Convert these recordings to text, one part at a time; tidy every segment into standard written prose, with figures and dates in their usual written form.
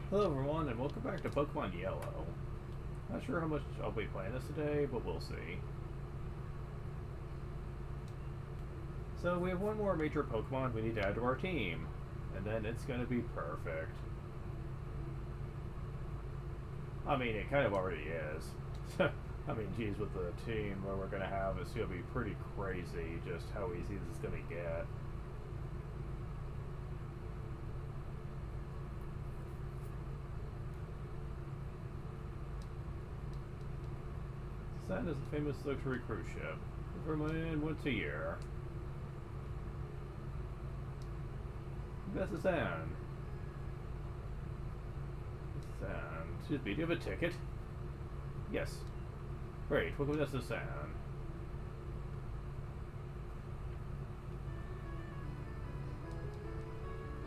Hello everyone, and welcome back to Pokemon Yellow. Not sure how much I'll be playing this today, but we'll see. So we have one more major Pokemon we need to add to our team, and then it's going to be perfect. I mean, it kind of already is. I mean, geez, with the team that we're going to have, it's going to be pretty crazy just how easy this is going to get. Saturn is a famous luxury cruise ship. Vermilion once a year. That's the sound. Excuse me, do you have a ticket? Yes. Great, welcome to the sound.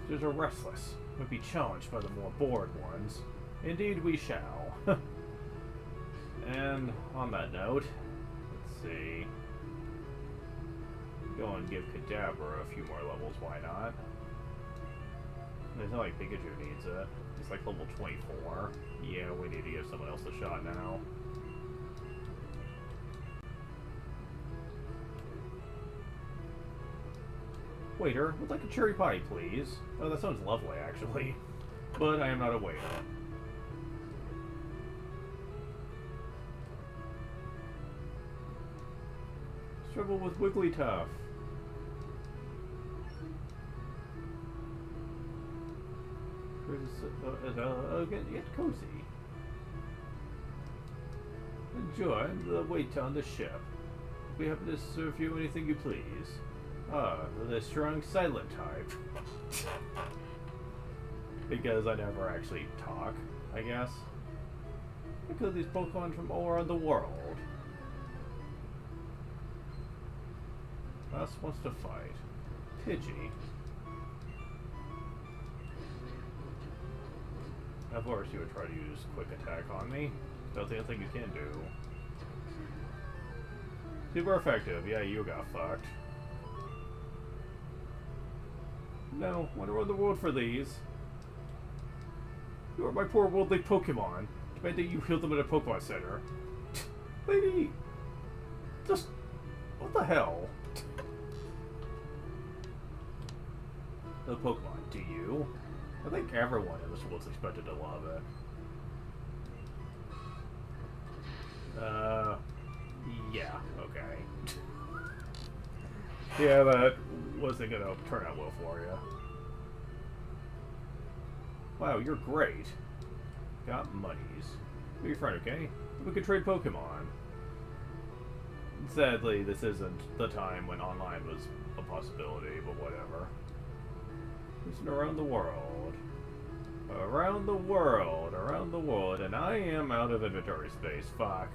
Sisters are restless. We'll be challenged by the more bored ones. Indeed we shall. And on that note, let's see. Go and give Kadabra a few more levels, why not? It's not like Pikachu needs it. It's like level 24. Yeah, we need to give someone else a shot now. Waiter, would like a cherry pie, please? Oh, that sounds lovely, actually. But I am not a waiter. Struggle with Wigglytuff. Get cozy. Enjoy the wait on the ship. We happen to serve you anything you please. Ah, the strong silent type. Because I never actually talk, I guess. Because these Pokemon from all around the world. Last wants to fight. Pidgey. Of course you would try to use quick attack on me. That's the only thing you can do. Super effective. Yeah, you got fucked. No, wonder around the world for these. You are my poor worldly Pokemon. Demand that you heal them at a Pokemon Center. Lady! Just... what the hell? The Pokemon, do you? I think everyone in this world's expected to love it. Yeah, okay. Yeah, that wasn't gonna turn out well for you. Wow, you're great. Got monies. Be your friend, okay? We could trade Pokemon. Sadly, this isn't the time when online was a possibility, but whatever. Listen, around the world. Around the world, around the world, and I am out of inventory space. Fuck.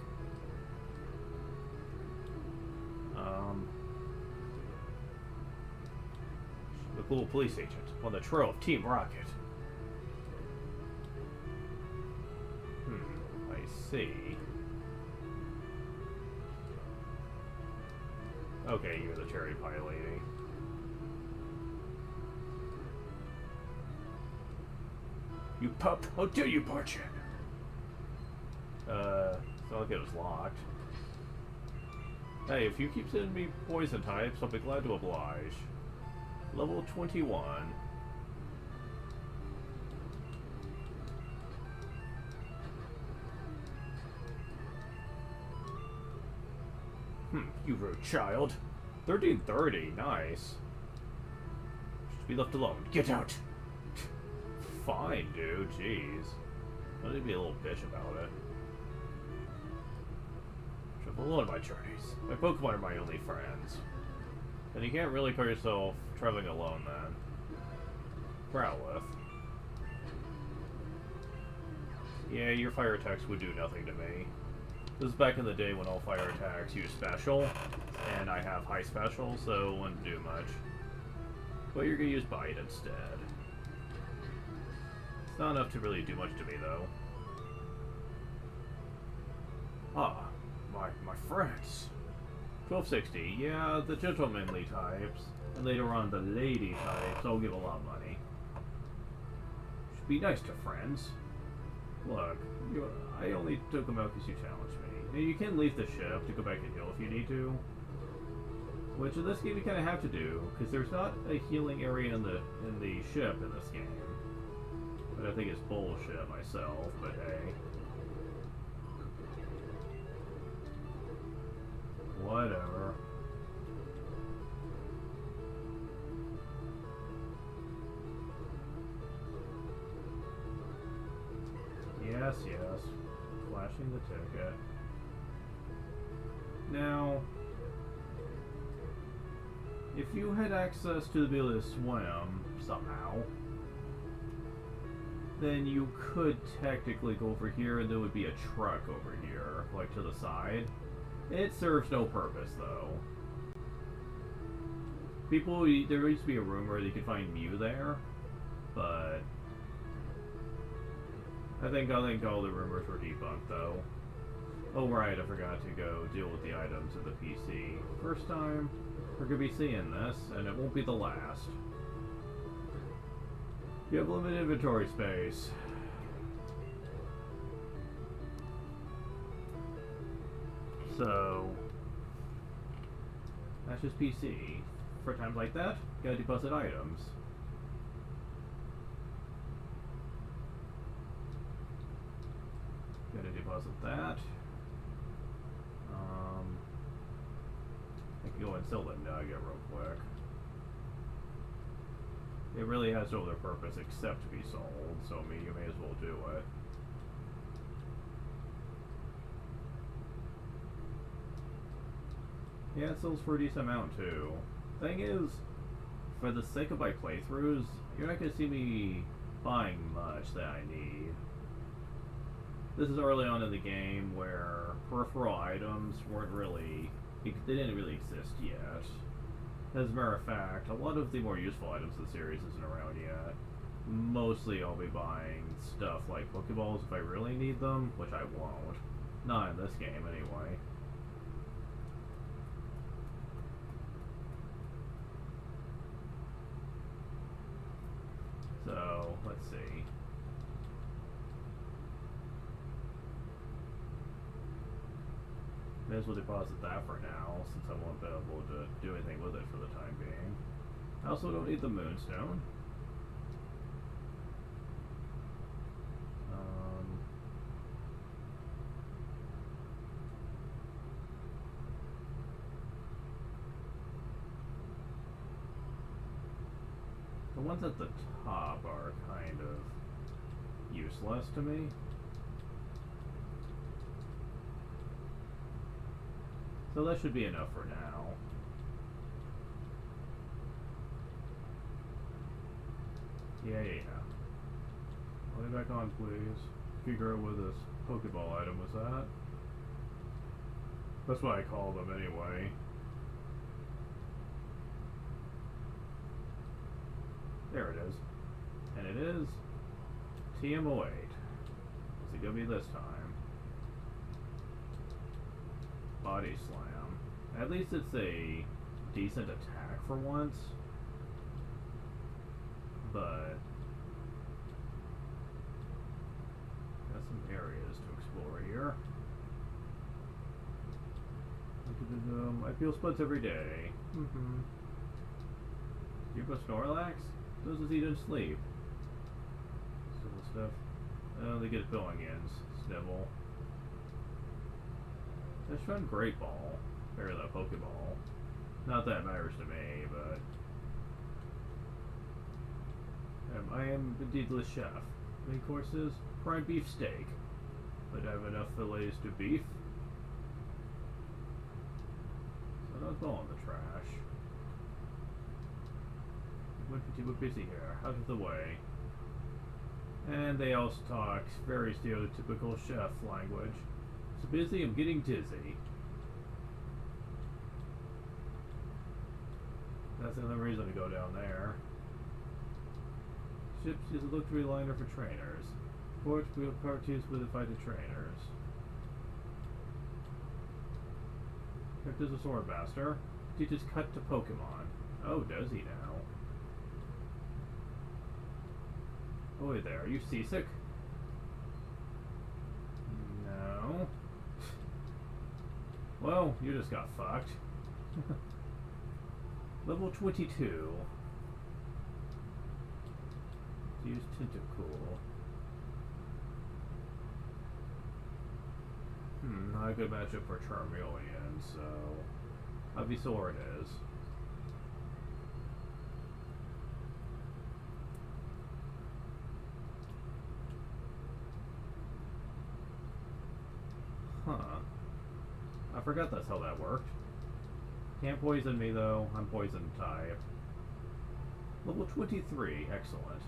The cool police agent on the trail of Team Rocket. I see. Okay, you're the cherry pie lady. You pup! How dare you barge in? It's not like it was locked. Hey, if you keep sending me poison types, I'll be glad to oblige. Level 21. You rude child. 1330, nice. Should be left alone. Get out! Fine, dude. Jeez. I need to be a little bitch about it. Travel alone my journeys. My Pokemon are my only friends. And you can't really call yourself traveling alone, then. Growlithe. Yeah, your fire attacks would do nothing to me. This is back in the day when all fire attacks use special, and I have high special, so it wouldn't do much. But you're gonna use Bite instead. It's not enough to really do much to me, though. Ah, my friends. 1260, yeah, the gentlemanly types. And later on, the lady types, I'll give a lot of money. Be nice to friends. Look, I only took them out because you challenged me. Now, you can leave the ship to go back and heal if you need to. Which in this game you kind of have to do, because there's not a healing area in the ship in this game. But I think it's bullshit myself, but hey. Whatever. Yes, yes. Flashing the ticket. Now, if you had access to the ability to swim somehow, then you could technically go over here and there would be a truck over here, like to the side. It serves no purpose though. There used to be a rumor that you could find Mew there, but I think all the rumors were debunked though. Oh right, I forgot to go deal with the items of the PC. First time we're gonna be seeing this, and it won't be the last. You have limited inventory space. So that's just PC. For times like that, gotta deposit items. Gotta deposit that. I can go and sell the nugget real quick. It really has no other purpose except to be sold, so I mean, you may as well do it. Yeah, it sells for a decent amount too. Thing is, for the sake of my playthroughs, you're not gonna see me buying much that I need. This is early on in the game where peripheral items weren't really, they didn't really exist yet. As a matter of fact, a lot of the more useful items of the series isn't around yet. Mostly I'll be buying stuff like Pokeballs if I really need them, which I won't. Not in this game anyway. So, let's see. May as well deposit that for now, since I won't be able to do anything with it for the time being. I also don't need the Moonstone. The ones at the top are kind of useless to me. So that should be enough for now. Yeah. Lay back on, please. Figure out where this Pokeball item was at. That's what I call them anyway. There it is. And it is TM08. What's it gonna be this time? Body Slam. At least it's a decent attack for once. But got some areas to explore here. I feel splits every day. Do you have a Snorlax? Those is eat and sleep. Simple stuff. Oh, they get Billingins. Snivell. Let's run Great Ball. Or the Pokeball. Not that it matters to me, but I am indeed the chef. Main courses, prime beef steak. But I have enough fillets to beef. So don't go in the trash. We're busy here, out of the way. And they also talk very stereotypical chef language. So busy, I'm getting dizzy. That's the only reason to go down there. Ships is a luxury liner for trainers. Port wheel parties with invited trainers. Hector's a sword master. Teaches cut to Pokemon. Oh, does he now? Oh, wait there. Are you seasick? No. Well, you just got fucked. Level 22. Use Tentacool. Not a good matchup for Charmeleon, so Ivysaur it is. Huh. I forgot that's how that worked. Can't poison me though, I'm poison type. Level 23, excellent.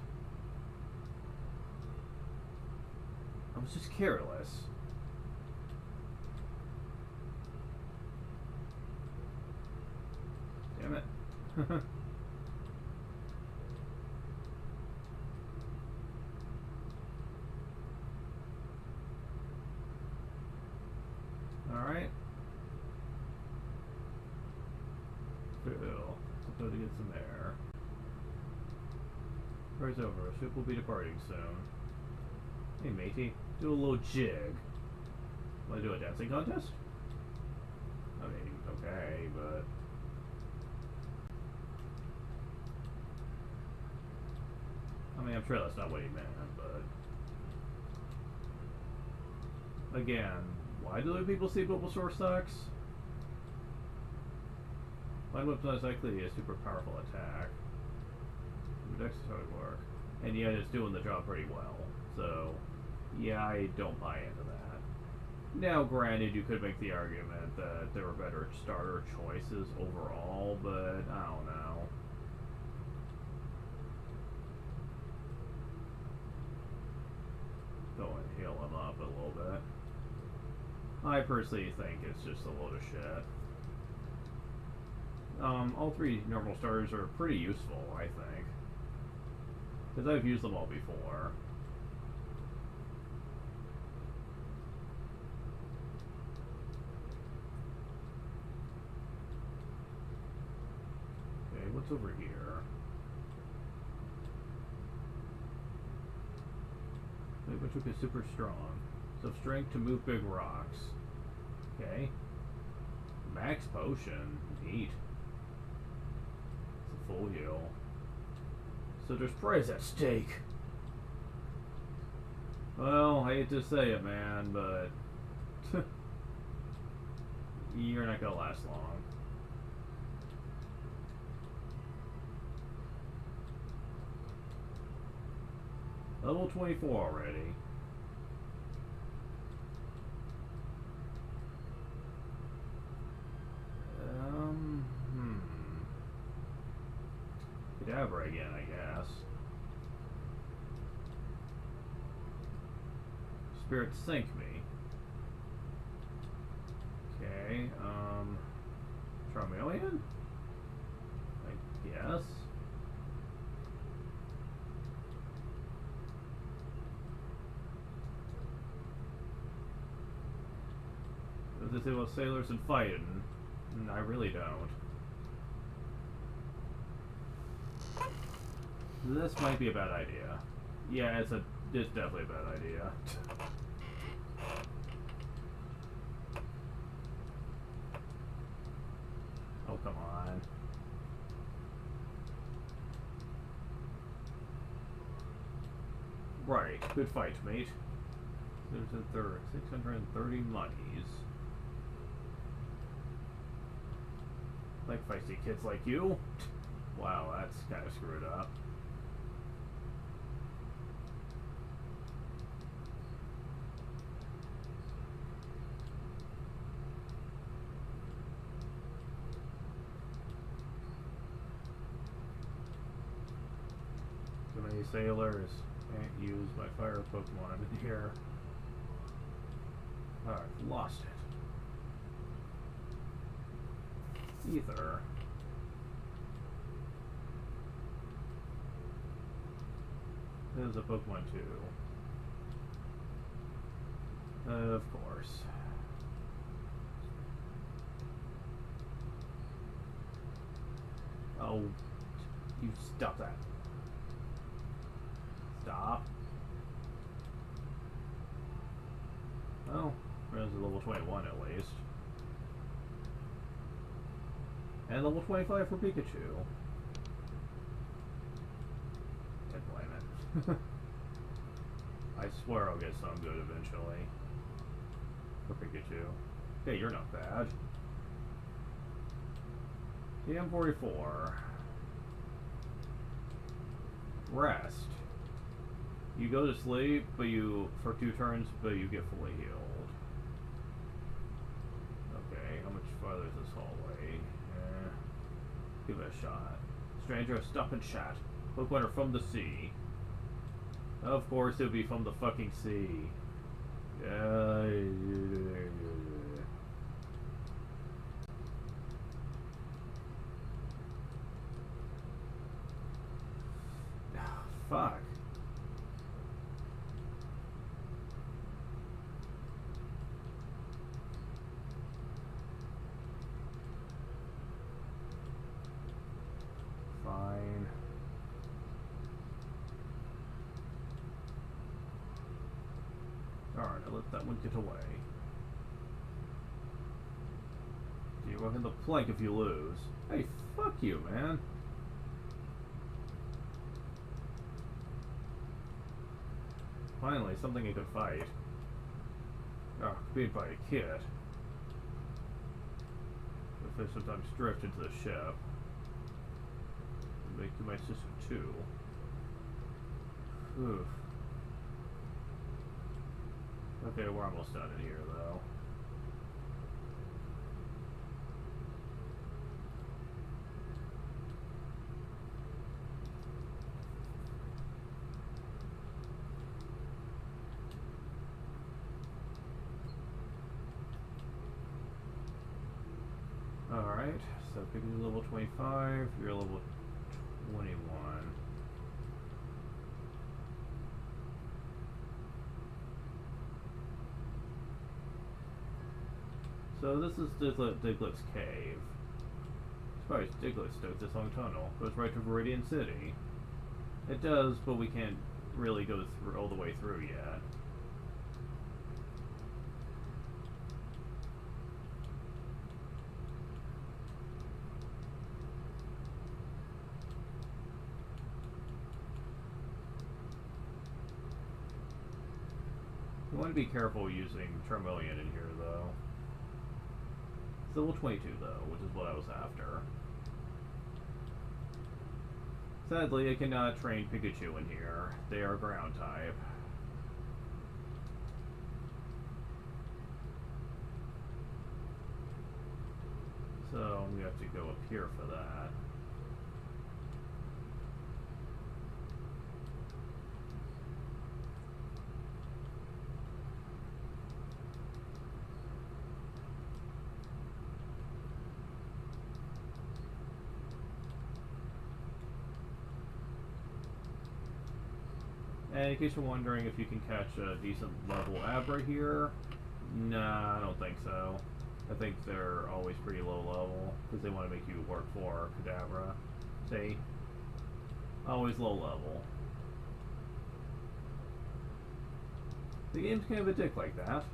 I was just careless. Damn it. Alright. Cool. Let's go to get some air. Party's over. Ship will be departing soon. Hey matey, do a little jig. Wanna do a dancing contest? I mean, okay, but... I mean, I'm sure that's not what he meant, but... Again, why do people see Bulbasaur sucks? Line Whip's not exactly a super powerful attack. Dex is how it work. And yet it's doing the job pretty well. So, yeah, I don't buy into that. Now, granted, you could make the argument that there were better starter choices overall, but I don't know. Go and heal him up a little bit. I personally think it's just a load of shit. All three normal starters are pretty useful, I think. Because I've used them all before. Okay, what's over here? Machoke is super strong. So strength to move big rocks. Okay. Max potion. Neat. It's a full heal. So there's prize at stake. Well, I hate to say it, man, but you're not gonna last long. Level 24 already. Kadabra again, I guess. Spirit Sink me. Okay, Charmeleon? I guess. What does it say about sailors and fighting? I really don't. This might be a bad idea. Yeah, it's definitely a bad idea. Oh, come on. Right, good fight, mate. There's a third 630 monies. Like feisty kids like you? Wow, that's kind of screwed up. Too many sailors. Can't use my fire Pokemon in here. Oh, I've lost it. Ether. There's a Pokemon too. Of course. Oh, you stop that. Stop. 21 at least. And level 25 for Pikachu. Can't blame it. I swear I'll get some good eventually. For Pikachu. Hey, you're not bad. TM44. Rest. You go to sleep, but for 2 turns, but you get fully healed. Okay, how much farther is this hallway? Give it a shot. Stranger, stop and chat. Look what are from the sea. Of course, it would be from the fucking sea. Fuck. Fine. Alright, I'll let that one get away. You're working the plank if you lose. Hey, fuck you, man. Finally, something you could fight. Oh, beat by a kid. The fish sometimes drift into the ship. Make you my sister too. Oof. Okay, we're almost done in here, though. Alright, so Pikachu's level 25, you're level 21. So this is Diglett's cave. Surprised Diglett took this long tunnel. Goes right to Viridian City. It does, but we can't really go through all the way through yet. You want to be careful using Charmeleon in here, though. It's level 22, though, which is what I was after. Sadly, I cannot train Pikachu in here. They are ground type. So, we have to go up here for that. And in case you're wondering if you can catch a decent level Abra here, nah, I don't think so. I think they're always pretty low level, because they want to make you work for Kadabra. See? Always low level. The game's kind of a dick like that.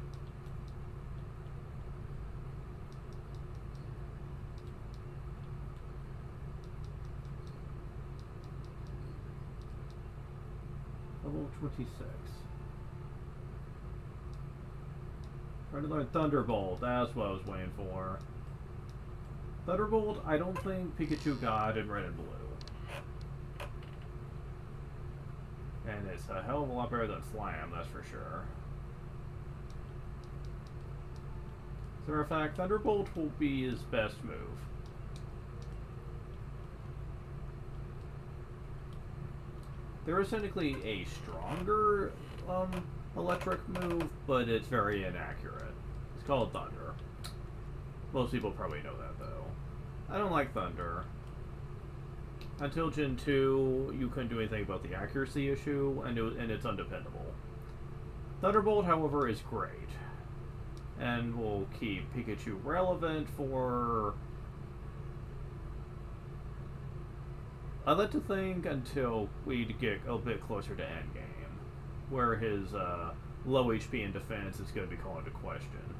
Level 26. Trying to learn Thunderbolt. That's what I was waiting for. Thunderbolt, I don't think Pikachu got in Red and Blue. And it's a hell of a lot better than Slam, that's for sure. As a matter of fact, Thunderbolt will be his best move. There is technically a stronger electric move, but it's very inaccurate. It's called Thunder. Most people probably know that, though. I don't like Thunder. Until Gen 2, you couldn't do anything about the accuracy issue, and it's undependable. Thunderbolt, however, is great. And will keep Pikachu relevant for... I'd like to think until we get a bit closer to endgame, where his low HP and defense is going to be called into question.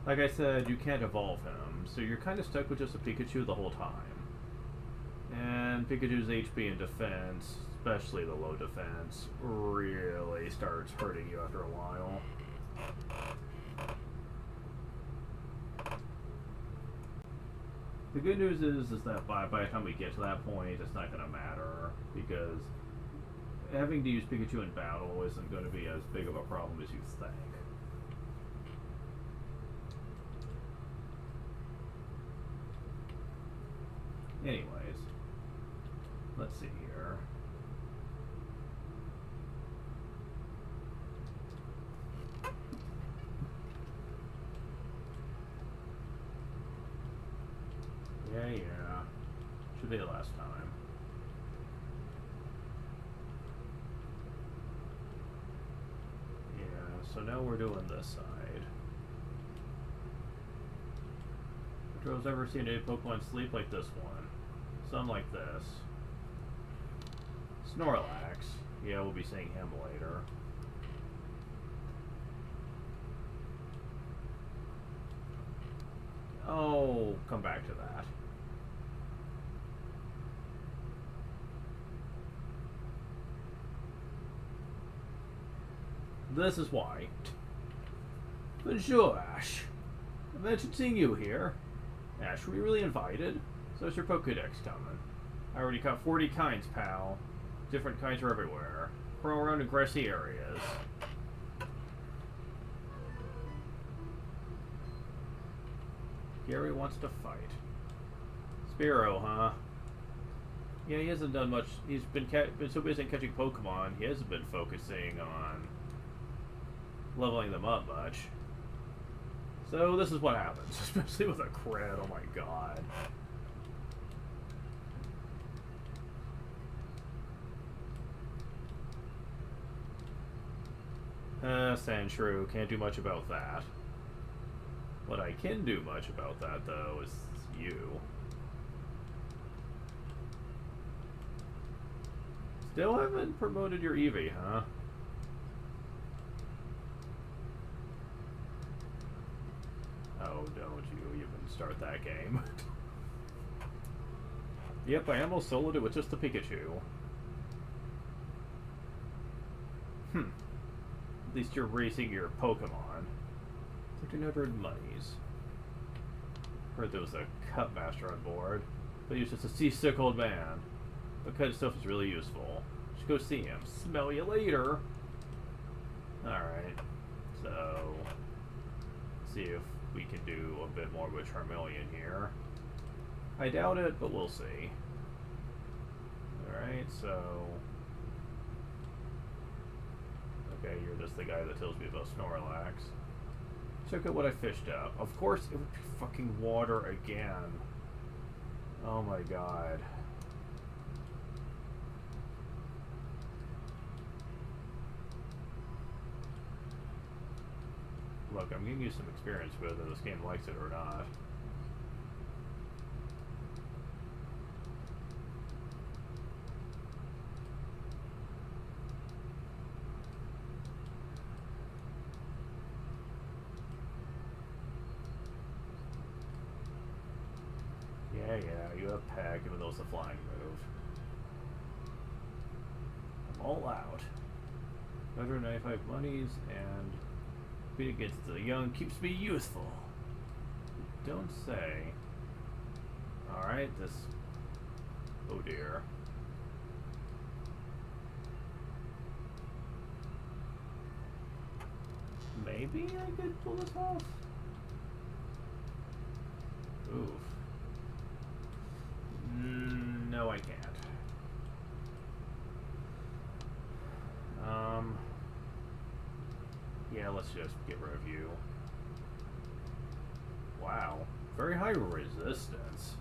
Like I said, you can't evolve him, so you're kind of stuck with just a Pikachu the whole time. And Pikachu's HP and defense, especially the low defense, really starts hurting you after a while. The good news is that by the time we get to that point, it's not going to matter, because having to use Pikachu in battle isn't going to be as big of a problem as you think. Anyways, let's see here. Yeah. Should be the last time. Yeah, so now we're doing this side. Patrol's ever seen a Pokemon sleep like this one? Some like this. Snorlax. Yeah, we'll be seeing him later. Oh, come back to that. This is why. Bonjour, Ash. I mentioned seeing you here. Ash, were you really invited? So's your Pokedex coming. I already caught 40 kinds, pal. Different kinds are everywhere. Crawl around in grassy areas. Gary wants to fight. Spearow, huh? Yeah, he hasn't done much. He's been so busy catching Pokemon, he hasn't been focusing on leveling them up much. So this is what happens, especially with a crit. Oh my god. Sandshrew, can't do much about that. What I can do much about that, though, is you. Still haven't promoted your Eevee, huh? Oh, don't you even start that game. Yep, I almost soloed it with just the Pikachu. At least you're racing your Pokemon. 1,300 monies. Heard there was a Cup Master on board, but he was just a seasick old man. But cut stuff is really useful. Should go see him. Smell you later. Alright. So, see if we can do a bit more with Charmeleon here. I doubt it, but we'll see. Alright, so... Okay, you're just the guy that tells me about Snorlax. Check out what I fished up. Of course, it would be fucking water again. Oh my god. Look, I'm giving you some experience whether this game likes it or not. Yeah, you have Peck, even though it's a flying move. I'm all out. 195 monies, and being against the young keeps me youthful. Don't say. Alright, this... Oh dear. Maybe I could pull this off? Oof. No, I can't. Yeah, let's just get rid of you. Wow. Very high resistance.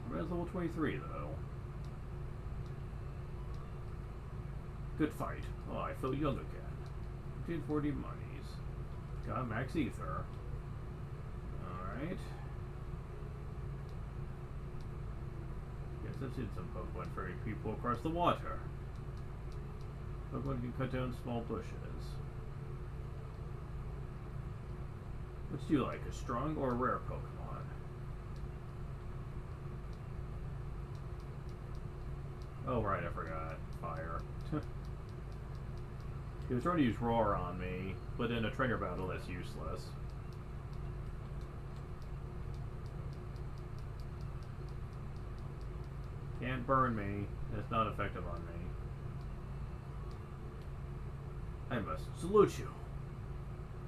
We're at level 23, though. Good fight. Oh, I feel young again. 140 monies. Got max ether. Alright. Guess I've seen some Pokemon ferrying people across the water. Pokemon can cut down small bushes. Which do you like, a strong or a rare Pokemon? Oh right, I forgot. Fire. He was trying to use Roar on me, but in a trainer battle that's useless. Can't burn me. It's not effective on me. I must salute you.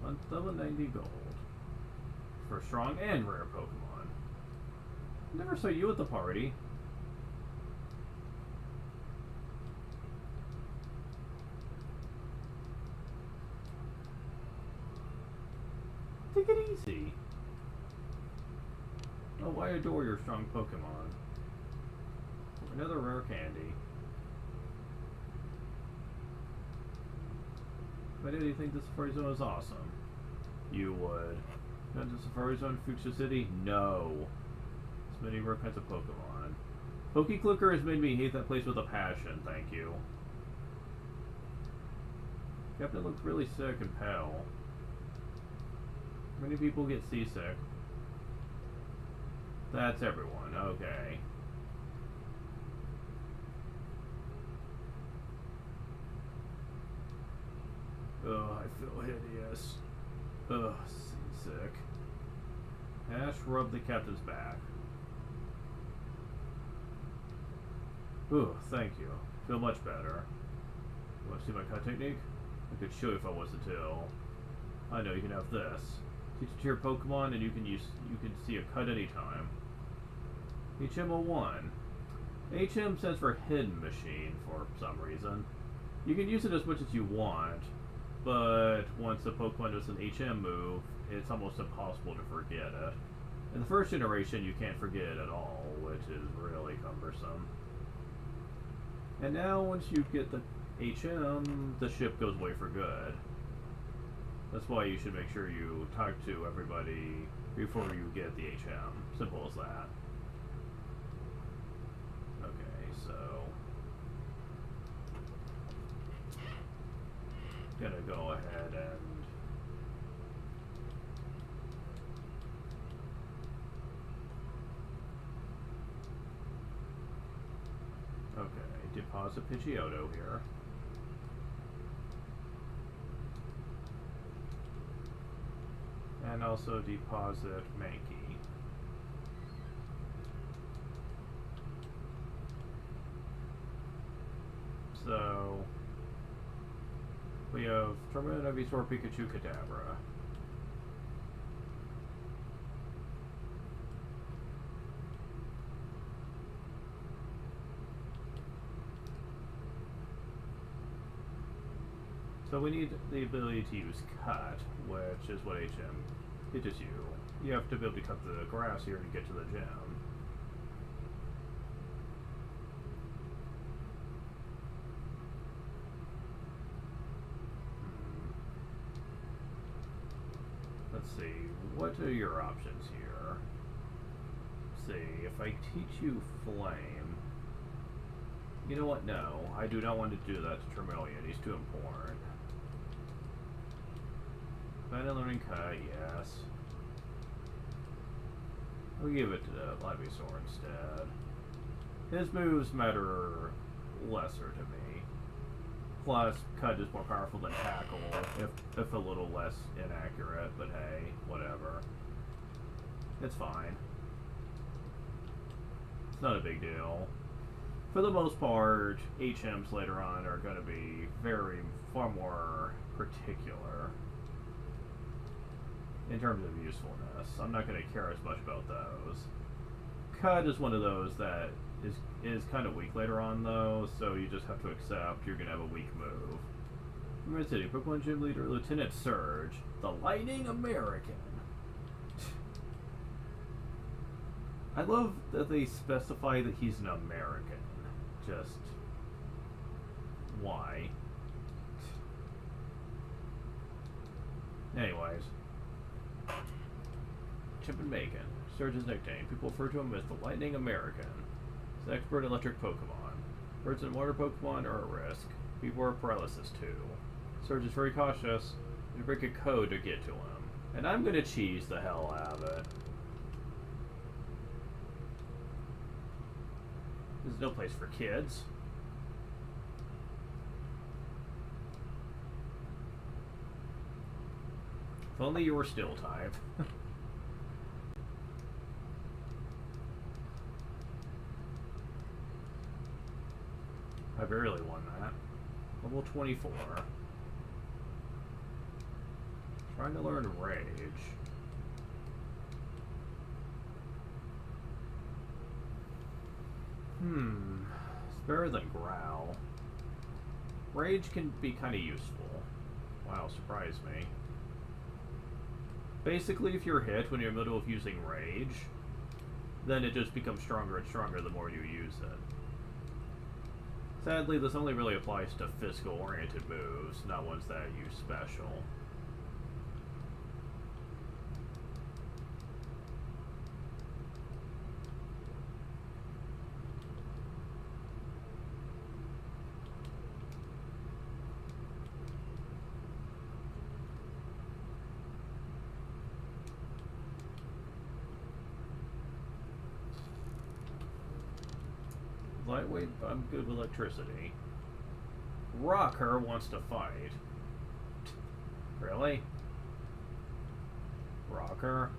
1,090 gold. For strong and rare Pokemon. Never saw you at the party. Take it easy. Oh, I adore your strong Pokemon. Another rare candy. Why did you think the Safari Zone is awesome? You would. Not the Safari Zone in Fuchsia City? No. There's many rare kinds of Pokemon. PokeClicker has made me hate that place with a passion, thank you. Captain looks really sick and pale. Many people get seasick. That's everyone, okay. Oh, I feel hideous. Ugh, seasick. Ash rubbed the captain's back. Ooh, thank you. Feel much better. You want to see my cut technique? I could show you if I was to tell. I know, you can have this. Teach it to your Pokemon and you can see a cut anytime. HM01. HM stands for Hidden Machine for some reason. You can use it as much as you want, but once a Pokemon does an HM move, it's almost impossible to forget it. In the first generation, you can't forget it at all, which is really cumbersome. And now, once you get the HM, the ship goes away for good. That's why you should make sure you talk to everybody before you get the HM. Simple as that. Okay, so... gonna go ahead and... okay, deposit Pidgeotto here. And also deposit Mankey. So we have Charmander, Ivysaur, Pikachu, Kadabra. So we need the ability to use Cut, which is what HM teaches you. You have to be able to cut the grass here to get to the gym. Let's see, what are your options here? Let's see, if I teach you Flame... You know what, no. I do not want to do that to Charmeleon, he's too important. Final learning Cut, yes. We'll give it to Ivysaur instead. His moves matter lesser to me. Plus, Cut is more powerful than Tackle, if a little less inaccurate, but hey, whatever. It's fine. It's not a big deal. For the most part, HMs later on are going to be far more particular in terms of usefulness. I'm not going to care as much about those. Cut is one of those that is kind of weak later on, though, so you just have to accept you're going to have a weak move. From City, Pokemon Gym Leader, Lieutenant Surge, the Lightning American. I love that they specify that he's an American. Just... why? Anyways. Chip and Bacon. Surge's nickname. People refer to him as the Lightning American. He's an expert electric Pokemon. Birds and water Pokemon are at risk. People are paralysis too. Surge is very cautious. You break a code to get to him. And I'm gonna cheese the hell out of it. There's no place for kids. If only you were still type. I barely won that. Level 24. Trying to learn Rage. It's better than Growl. Rage can be kind of useful. Wow, surprised me. Basically, if you're hit when you're in the middle of using Rage, then it just becomes stronger and stronger the more you use it. Sadly, this only really applies to physical-oriented moves, not ones that use special. Lightweight, I'm good with electricity. Rocker wants to fight. Really? Rocker?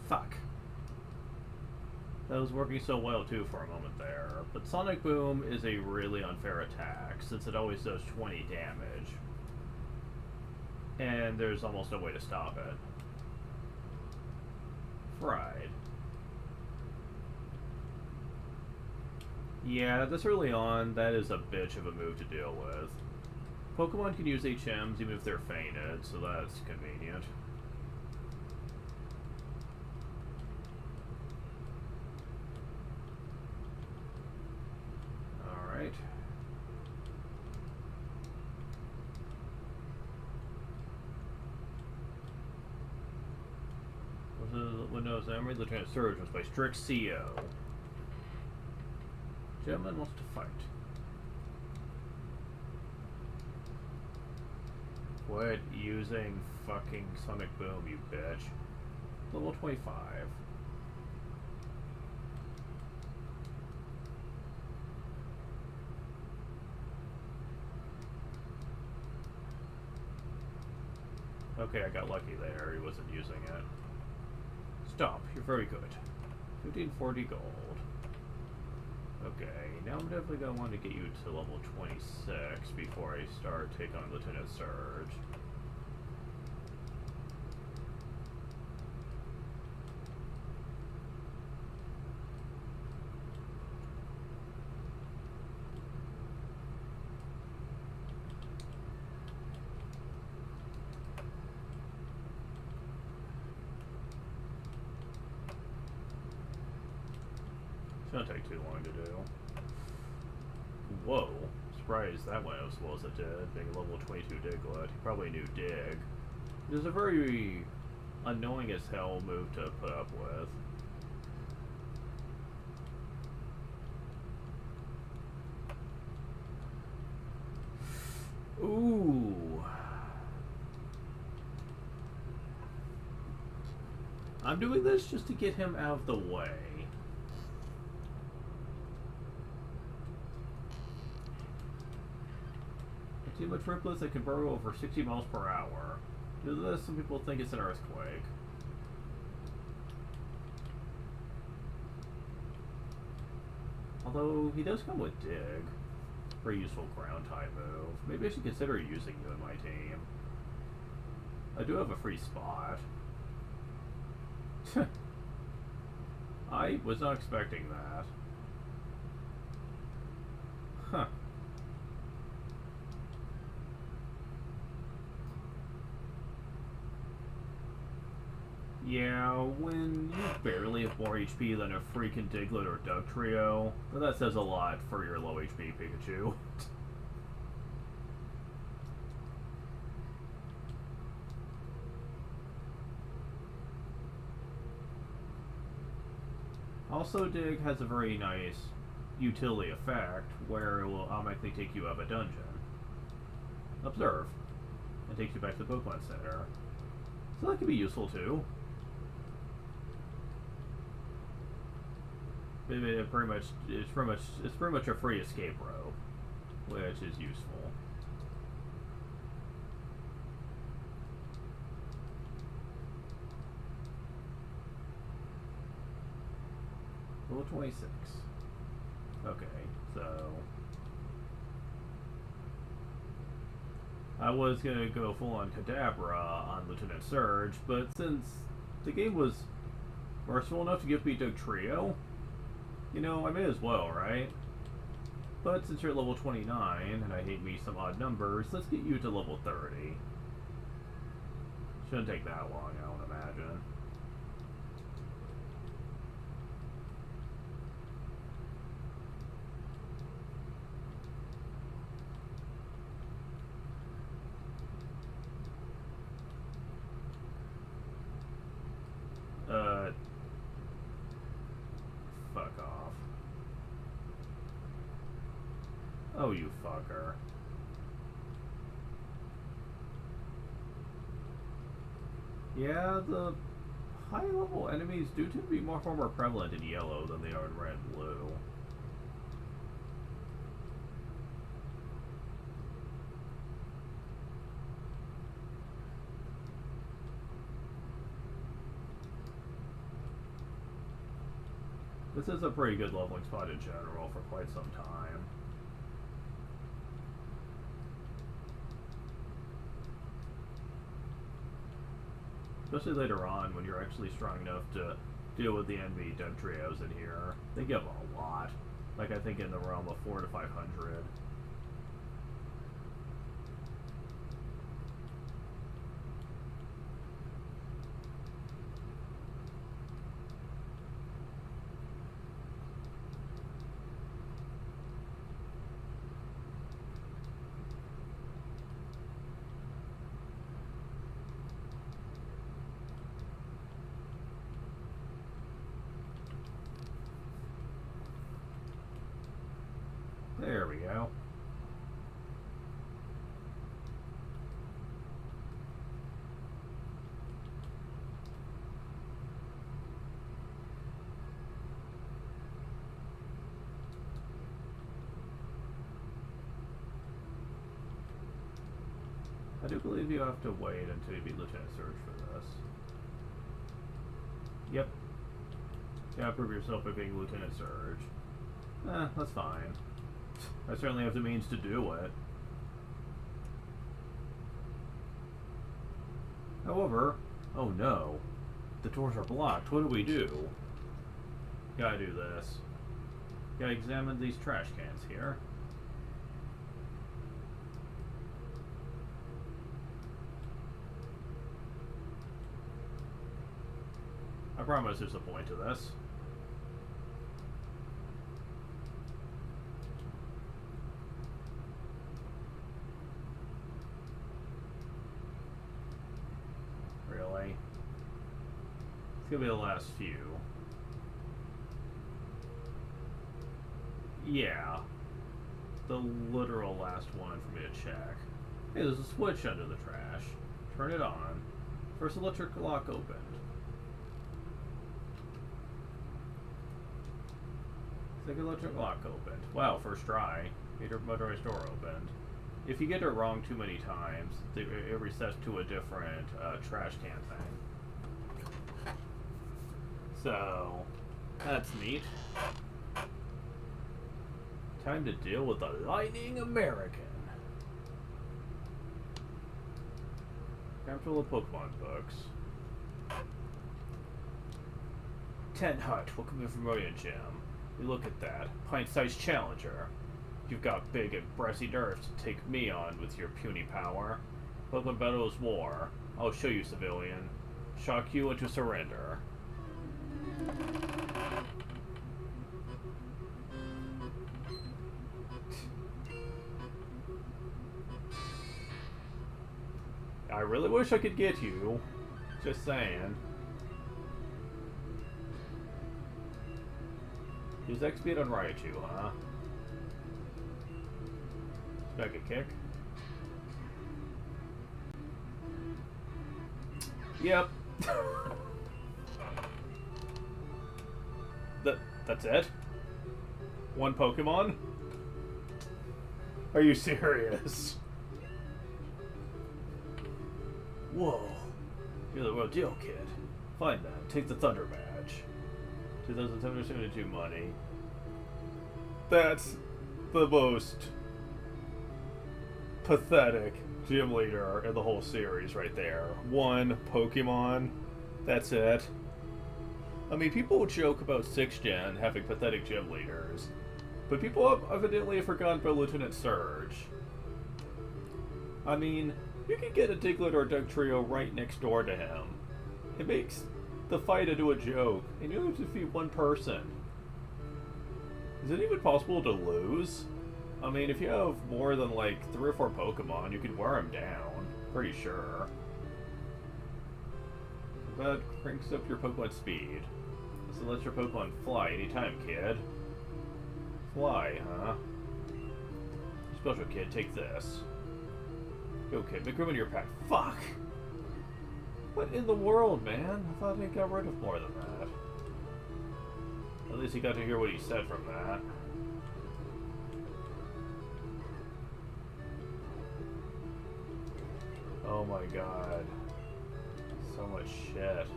Fuck. That was working so well too for a moment there, but Sonic Boom is a really unfair attack since it always does 20 damage. And there's almost no way to stop it. Fried. Yeah, this early on, that is a bitch of a move to deal with. Pokemon can use HMs even if they're fainted, so that's convenient. Alright. Windows Emery, Lieutenant Surge was by Strixio. Gentleman wants to fight. Quit using fucking Sonic Boom, you bitch. Level 25. Okay, I got lucky there. He wasn't using it. Stop. You're very good. 1540 gold. Okay, now I'm definitely going to want to get you to level 26 before I start taking on Lieutenant Surge. It's gonna take too long to do. Whoa. Surprised that went as well as it did, being a level 22 Diglett. He probably knew Dig. It is a very annoying as hell move to put up with. Ooh. I'm doing this just to get him out of the way. Too much riplets that can burrow over 60 miles per hour. Due to this, some people think it's an earthquake. Although, he does come with Dig. Pretty useful ground type move. Maybe I should consider using you in my team. I do have a free spot. I was not expecting that. Huh. Yeah, when you barely have more HP than a freaking Diglett or Dugtrio, then that says a lot for your low HP Pikachu. Also, Dig has a very nice utility effect where it will automatically take you out of a dungeon. Observe. And takes you back to the Pokemon Center. So that could be useful too. It's pretty much a free escape rope, which is useful. Level 26. Okay, so I was gonna go full on Kadabra on Lieutenant Surge, but since the game was merciful enough to give me Dugtrio, you know, I may as well, right? But since you're at level 29, and I hate me some odd numbers, let's get you to level 30. Shouldn't take that long, I don't imagine. Fuck off. Oh, you fucker. Yeah, the high-level enemies do tend to be more prevalent in yellow than they are in red and blue. This is a pretty good leveling spot in general for quite some time. Especially later on when you're actually strong enough to deal with the enemy Dugtrios in here. They give a lot. Like I think in the realm of 400 to 500. There we go. I do believe you have to wait until you beat Lieutenant Surge for this. Yep. You gotta prove yourself by being Lieutenant Surge. That's fine. I certainly have the means to do it. However, oh no. The doors are blocked. What do we do? Gotta do this. Gotta examine these trash cans here. I promise there's a point to this. Really? It's gonna be the last few. Yeah. The literal last one for me to check. Hey, there's a switch under the trash. Turn it on. First electric lock opened. Second electric lock opened. Wow, first try. Your motorized door opened. If you get it wrong too many times, it resets to a different trash can thing. So, that's neat. Time to deal with the Lightning American. Capture the Pokemon books. 10 Hut, welcome to Vermilion Gym. You look at that. Pint-sized challenger. You've got big and brassy nerves to take me on with your puny power. But when battle is war, I'll show you, civilian. Shock you into surrender. I really wish I could get you. Just saying. Use X speed on Raichu, huh? Mega kick. Yep. That's it? One Pokemon? Are you serious? Whoa. You're the real deal, kid. Fine then. Take the Thunder Badge. 2,772 money. That's the most pathetic gym leader in the whole series right there. One Pokemon. That's it. I mean, people joke about 6th Gen having pathetic gym leaders, but people have evidently forgotten about Lieutenant Surge. I mean, you can get a Diglett or Dugtrio right next door to him. It makes the fight into a joke, and you have to defeat one person. Is it even possible to lose? I mean, if you have more than like 3 or 4 Pokemon, you can wear them down. Pretty sure. That cranks up your Pokemon speed. So let your Pokemon fly anytime, kid. Fly, huh? Special kid, take this. Go, kid, make room in your pack. Fuck! What in the world, man? I thought they got rid of more than that. At least he got to hear what he said from that. Oh my god. So much shit.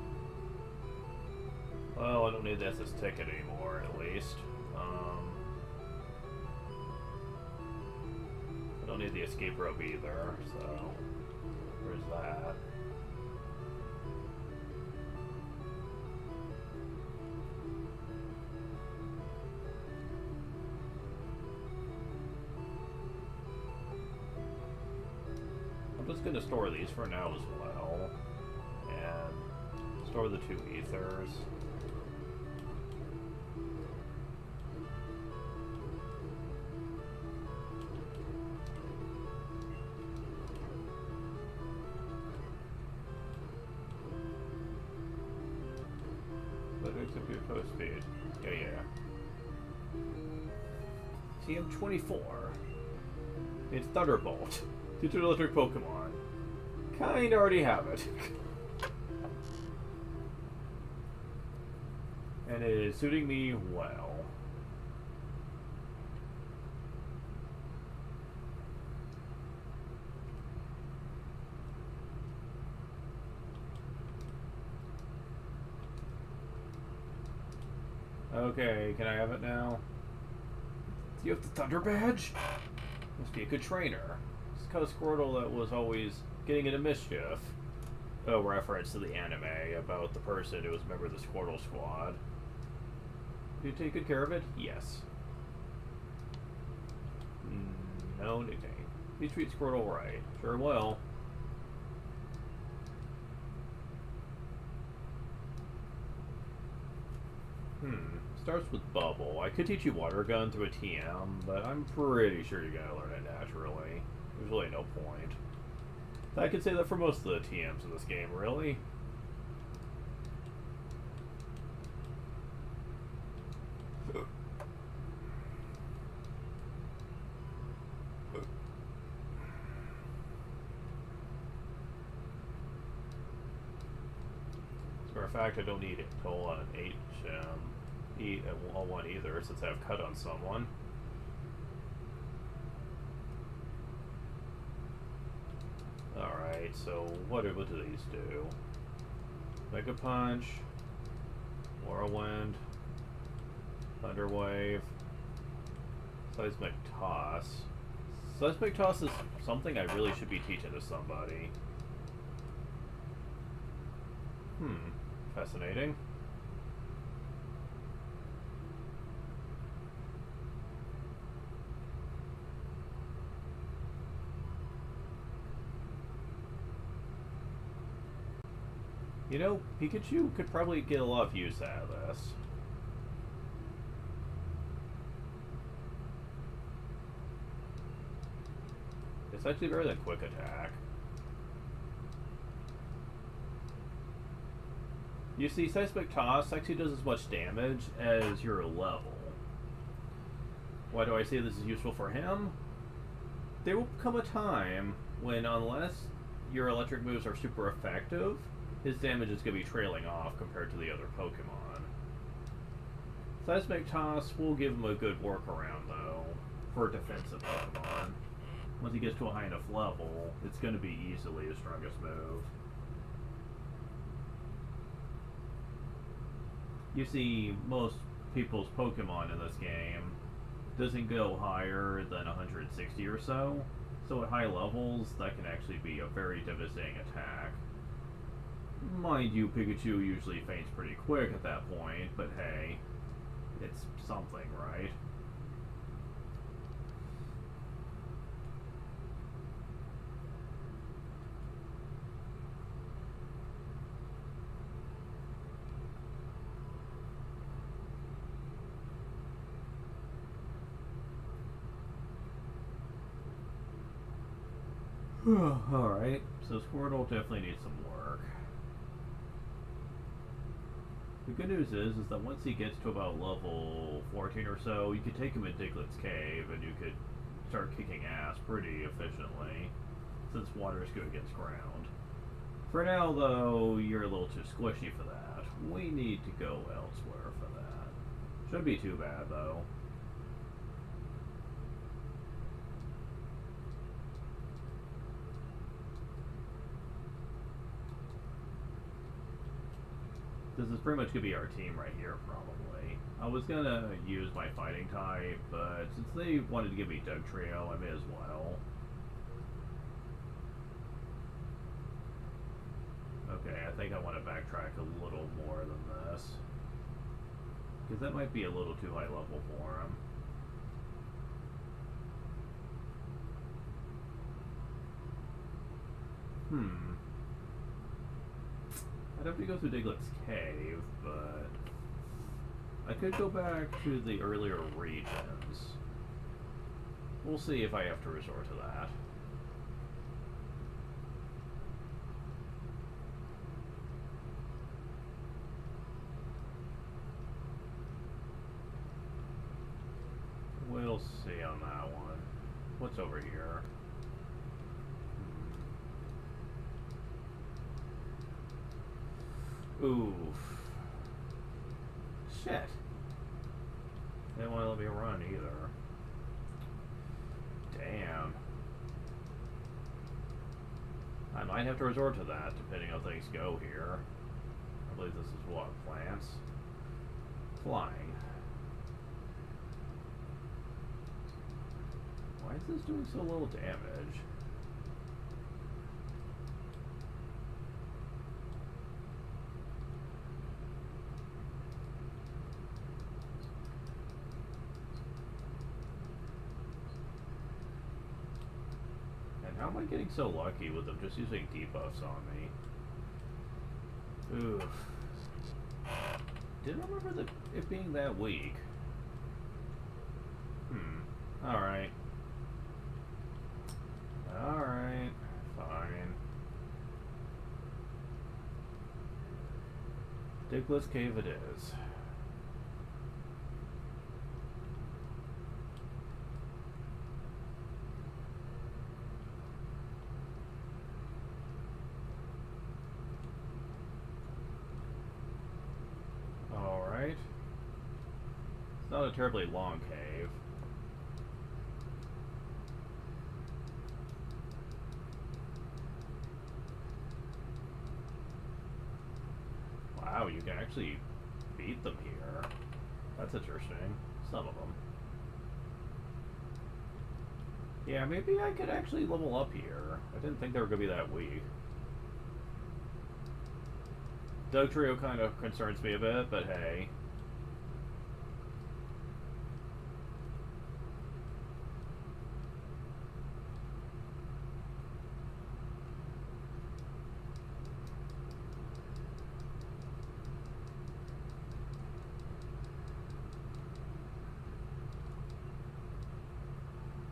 Well, I don't need the SS ticket anymore, at least. I don't need the escape rope either, so there's that. I'm just going to store these for now as well, and store the 2 ethers. Post speed. Yeah. TM24. It's Thunderbolt. Teach an electric Pokemon. Kinda already have it. And it is suiting me well. Okay, can I have it now? Do you have the Thunder Badge? Must be a good trainer. It's kind of Squirtle that was always getting into mischief. A reference to the anime about the person who was a member of the Squirtle Squad. Do you take good care of it? Yes. No nickname. You treat Squirtle right. Sure will. Starts with Bubble. I could teach you Water Gun through a TM, but I'm pretty sure you're gonna learn it naturally. There's really no point. I could say that for most of the TMs in this game, really. As a matter of fact, I don't need it until an 8 eat at all 1 either, since I have cut on someone. Alright, so what do these do? Mega Punch, Whirlwind, Thunder Wave, Seismic Toss. Seismic Toss is something I really should be teaching to somebody. Fascinating. You know, Pikachu could probably get a lot of use out of this. It's actually better than Quick Attack. You see, Seismic Toss actually does as much damage as your level. Why do I say this is useful for him? There will come a time when, unless your electric moves are super effective, his damage is going to be trailing off compared to the other Pokemon. Seismic Toss will give him a good workaround, though, for defensive Pokemon. Once he gets to a high enough level, it's going to be easily his strongest move. You see, most people's Pokemon in this game doesn't go higher than 160 or so, so at high levels, that can actually be a very devastating attack. Mind you, Pikachu usually faints pretty quick at that point, but hey, it's something, right? Alright, so Squirtle definitely needs some work. The good news is that once he gets to about level 14 or so, you could take him in Diglett's Cave and you could start kicking ass pretty efficiently, since water is good against ground. For now, though, you're a little too squishy for that. We need to go elsewhere for that. Shouldn't be too bad, though. This is pretty much going to be our team right here, probably. I was going to use my fighting type, but since they wanted to give me Dugtrio, I may as well. Okay, I think I want to backtrack a little more than this. Because that might be a little too high level for him. I'd have to go through Diglett's Cave, but I could go back to the earlier regions. We'll see if I have to resort to that. We'll see on that one. What's over here? Oof. Shit. They didn't want to let me run either. Damn. I might have to resort to that, depending on how things go here. I believe this is what? Plants? Flying. Why is this doing so little damage? How am I getting so lucky with them just using debuffs on me? Oof. Didn't remember it being that weak. Alright. Alright. Fine. Diglett's Cave it is. It's not a terribly long cave. Wow, you can actually beat them here. That's interesting. Some of them. Yeah, maybe I could actually level up here. I didn't think they were going to be that weak. Dugtrio kind of concerns me a bit, but hey.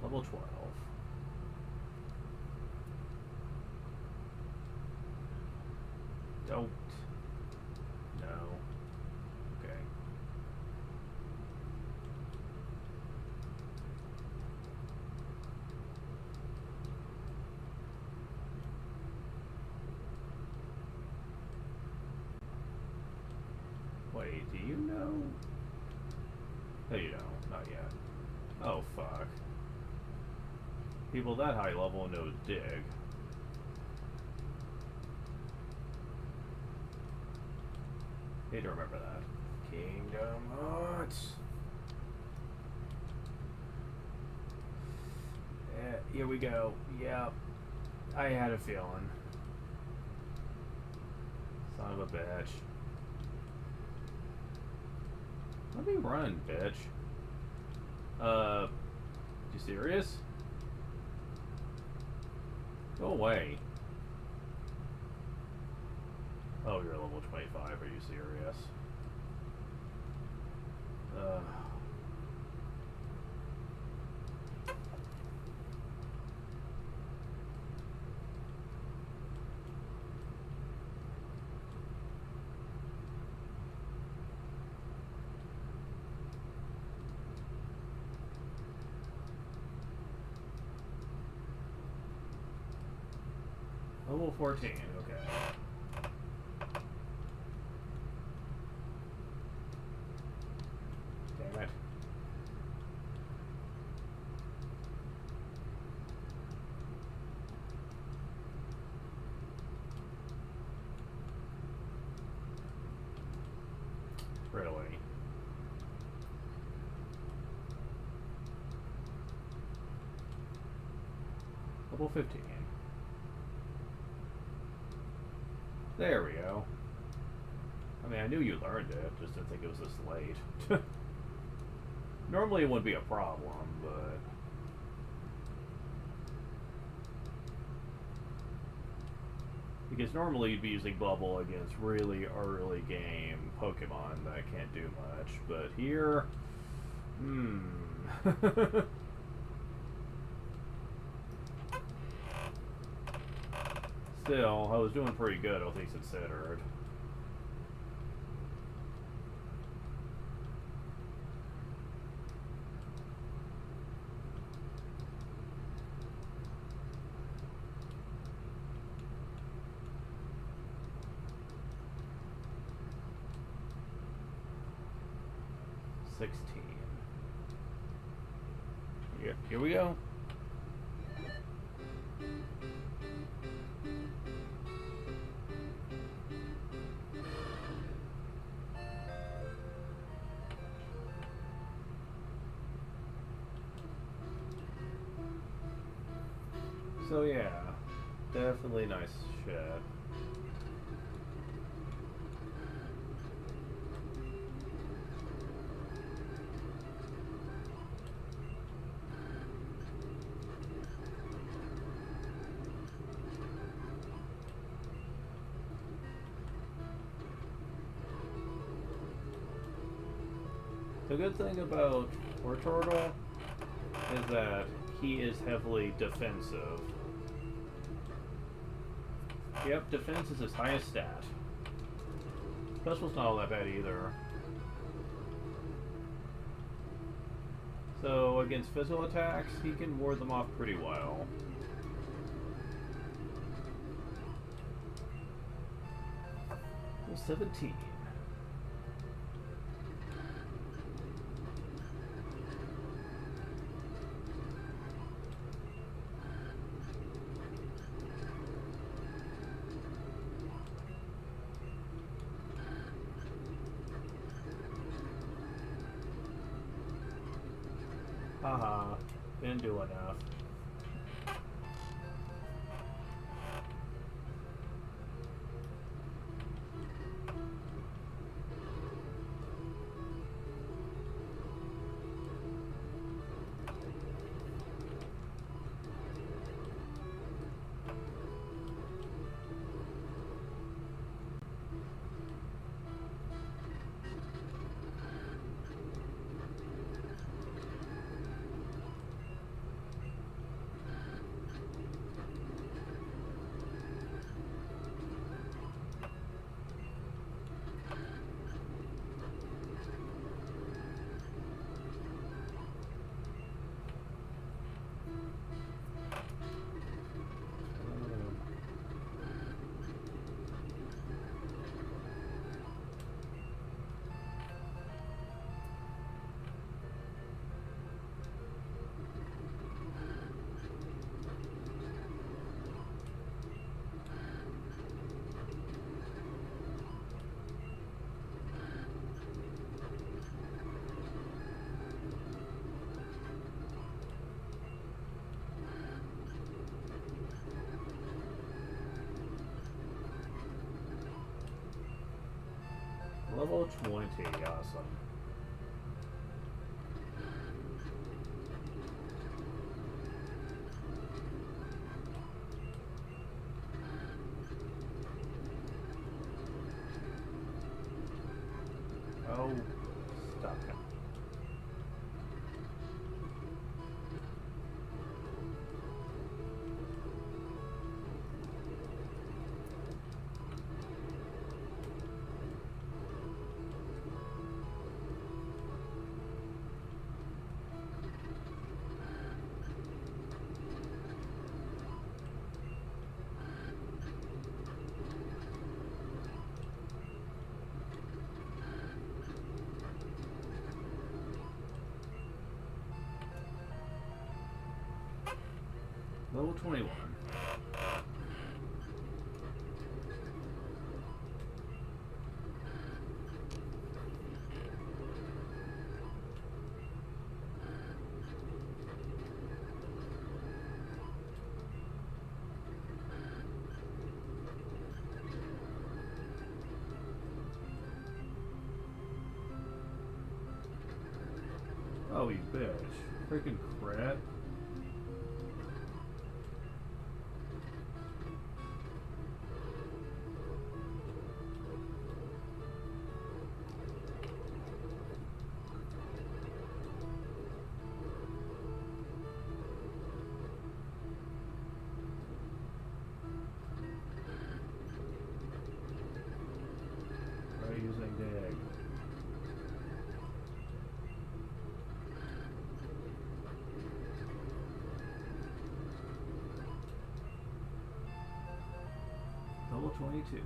Level 12. Don't. No. Okay. Wait, do you know? No, you don't. Not yet. Oh, fuck. People that high level know dig. Need to remember that. Kingdom Hearts. Here we go. Yep. I had a feeling. Son of a bitch. Let me run, bitch. You serious? Go away. Oh, you're level 25. Are you serious? Level 14, okay. Damn it. Really? Level 15. There we go. I mean, I knew you learned it, just didn't think it was this late. Normally it wouldn't be a problem, but... Because normally you'd be using Bubble against really early game Pokemon that can't do much, but here... Still, I was doing pretty good, all things considered. Here we go. So yeah, definitely nice shit. The good thing about Wartortle is that he is heavily defensive. Yep, defense is his highest stat. Special's not all that bad either. So against physical attacks, he can ward them off pretty well. Level 17. Haha, didn't do enough. Level 20, awesome. Oh, stop him. Level 21. Oh, you bitch. Freaking crit. Try using dig. Level 22.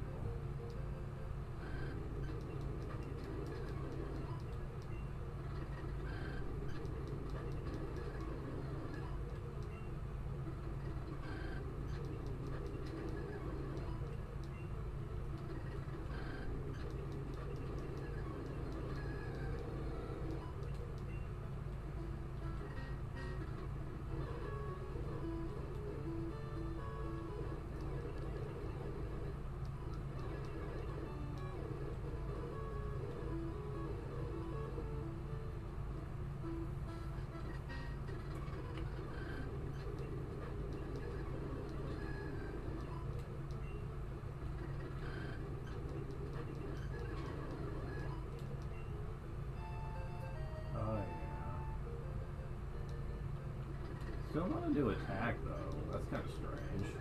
Oh yeah. Still want to do attack though. That's kind of strange.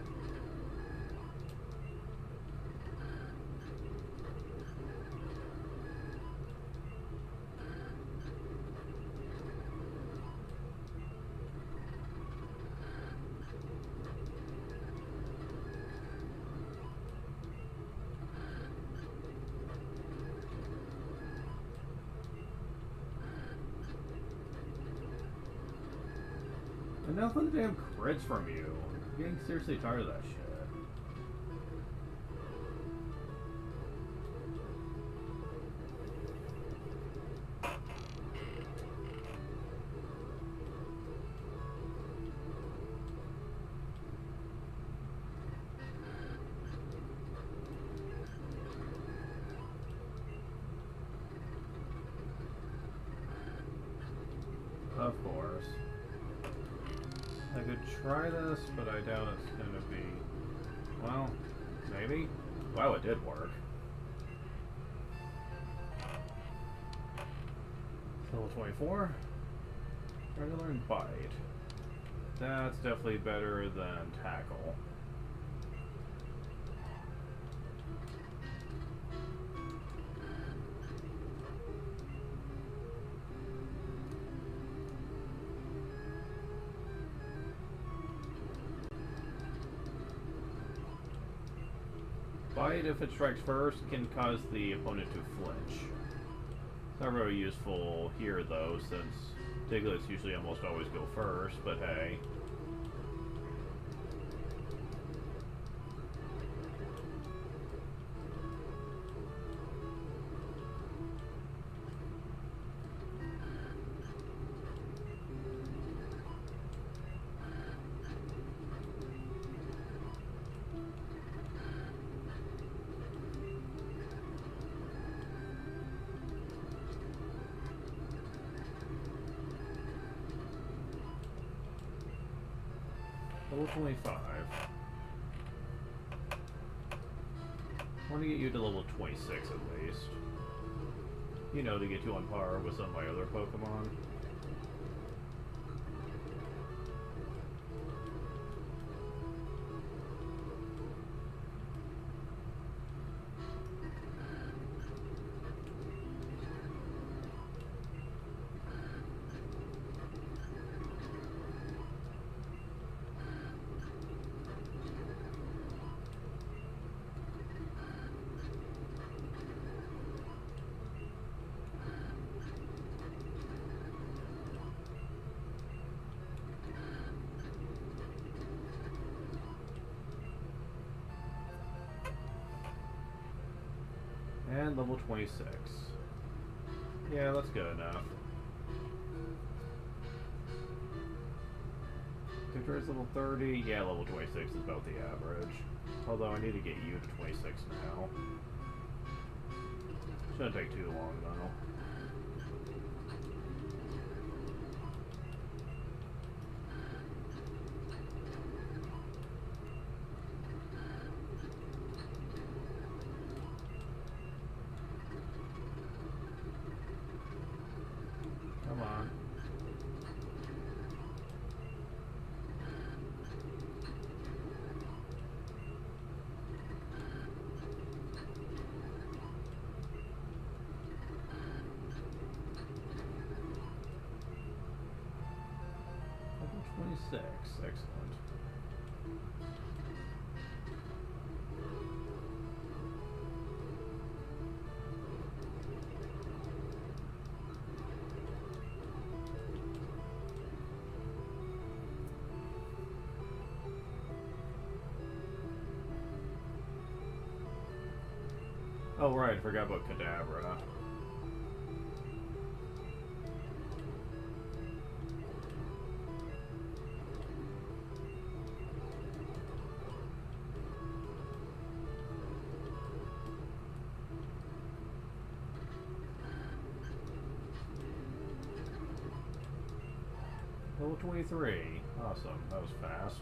And nothing damn crits from you. I'm getting seriously tired of that shit. Of course. I could try this, but I doubt it's gonna be... Well, maybe? Wow, it did work. Level 24. Try to learn Bite. That's definitely better than Tackle. Bite, if it strikes first, can cause the opponent to flinch. It's not very useful here, though, since Diglets usually almost always go first, but hey. Level 25. I want to get you to level 26 at least. You know, to get you on par with some of my other Pokemon. And level 26. Yeah, that's good enough. Victoria's level 30. Yeah, level 26 is about the average. Although I need to get you to 26 now. Shouldn't take too long though. Come on. Level 26. Excellent. Oh right, I forgot about Kadabra. Level 23. Awesome, that was fast.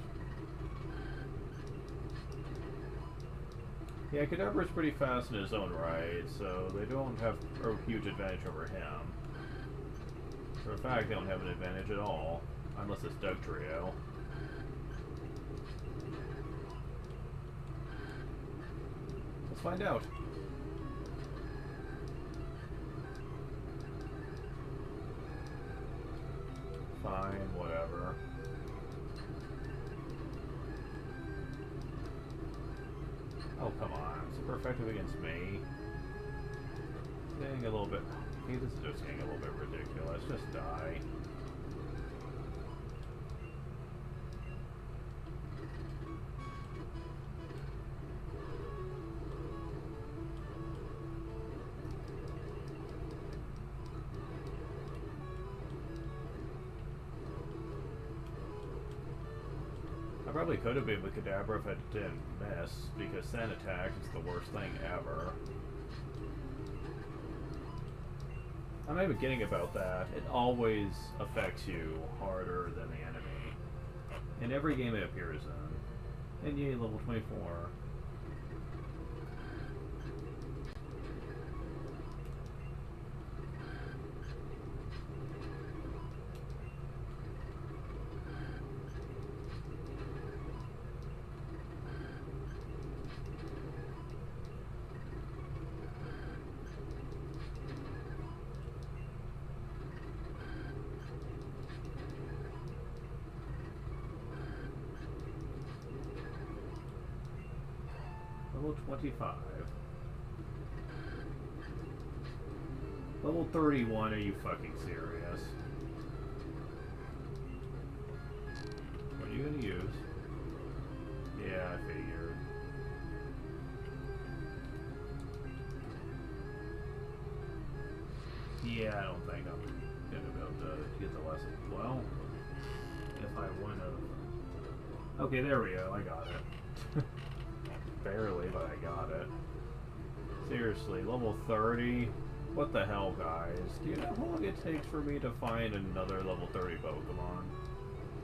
Yeah, Kadabra's pretty fast in his own right, so they don't have a huge advantage over him. For a fact, they don't have an advantage at all, unless it's Dugtrio. Let's find out. Fine, whatever. Oh, come on. Super effective against me. Getting a little bit... Hey, this is just getting a little bit ridiculous. Just die. I probably could have been with Kadabra if I didn't miss, because Sand Attack is the worst thing ever. I'm not even kidding about that. It always affects you harder than the enemy. In every game it appears in. And yay, level 24. Level 25. Level 31, are you fucking serious? What are you gonna use? Yeah, I figured. Yeah, I don't think I'm gonna be able to get the lesson. Well, if I wouldn't have... Okay, there we go, I got it. Barely, but I got it. Seriously, level 30? What the hell, guys? Do you know how long it takes for me to find another level 30 Pokemon?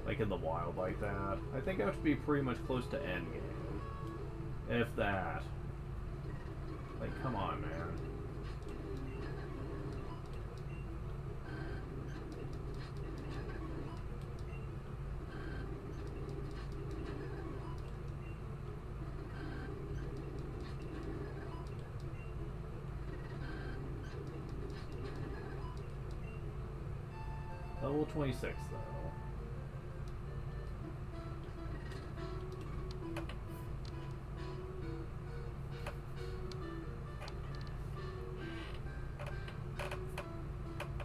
like in the wild like that. I think I have to be pretty much close to endgame. If that. Like, come on, man. Level 26, though.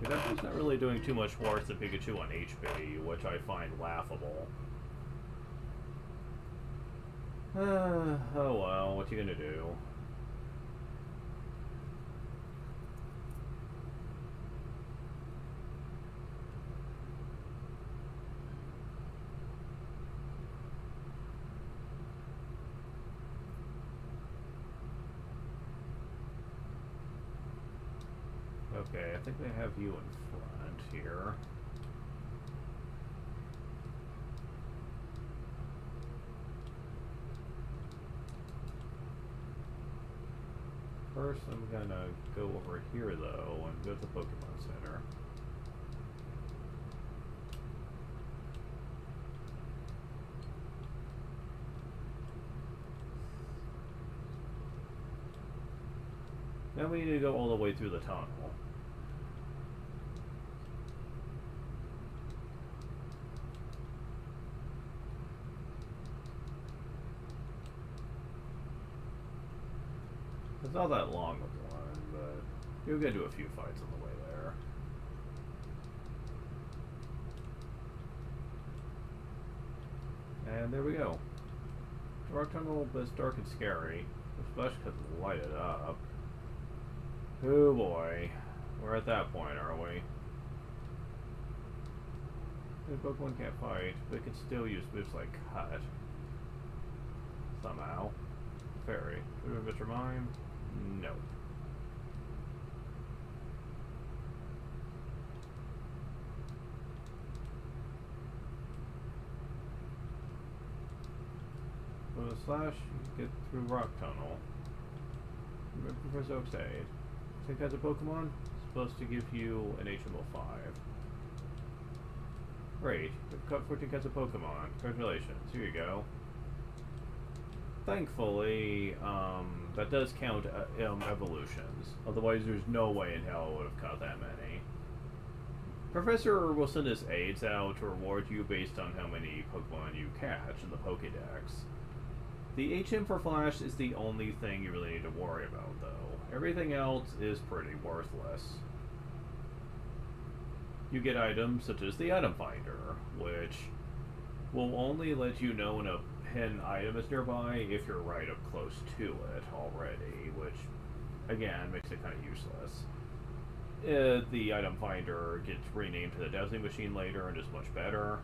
Pikachu's not really doing too much worse than Pikachu on HP, which I find laughable. Oh well, what you gonna do? Okay, I think they have you in front here. First, I'm gonna go over here though and go to the Pokemon Center. Then we need to go all the way through the tunnel. It's not that long of one, but you'll get to a few fights on the way there. And there we go. The rock tunnel is dark and scary, especially because it's lighted up. Oh boy. We're at that point, are we? The Pokemon can't fight, but it can still use moves like Cut. Somehow. Fairy. Could have been mine? No. With a slash, you get through Rock Tunnel. Professor Oak's aid. 10 kinds of Pokemon, supposed to give you an HM05. Great, you've caught 14 kinds of Pokemon. Congratulations, here you go. Thankfully, that does count evolutions. Otherwise, there's no way in hell I would have caught that many. Professor will send his aides out to reward you based on how many Pokemon you catch in the Pokédex. The HM for Flash is the only thing you really need to worry about, though. Everything else is pretty worthless. You get items such as the Item Finder, which will only let you know when a pin item is nearby if you're right up close to it already, which, again, makes it kind of useless. The Item Finder gets renamed to the Dowsing Machine later and is much better.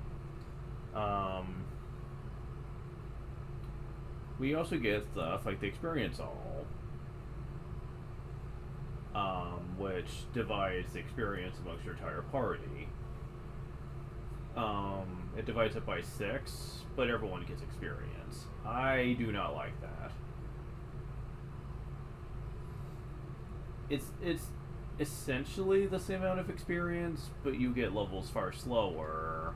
We also get stuff like the Experience All, which divides the experience amongst your entire party. It divides it by 6, but everyone gets experience. I do not like that. It's essentially the same amount of experience, but you get levels far slower,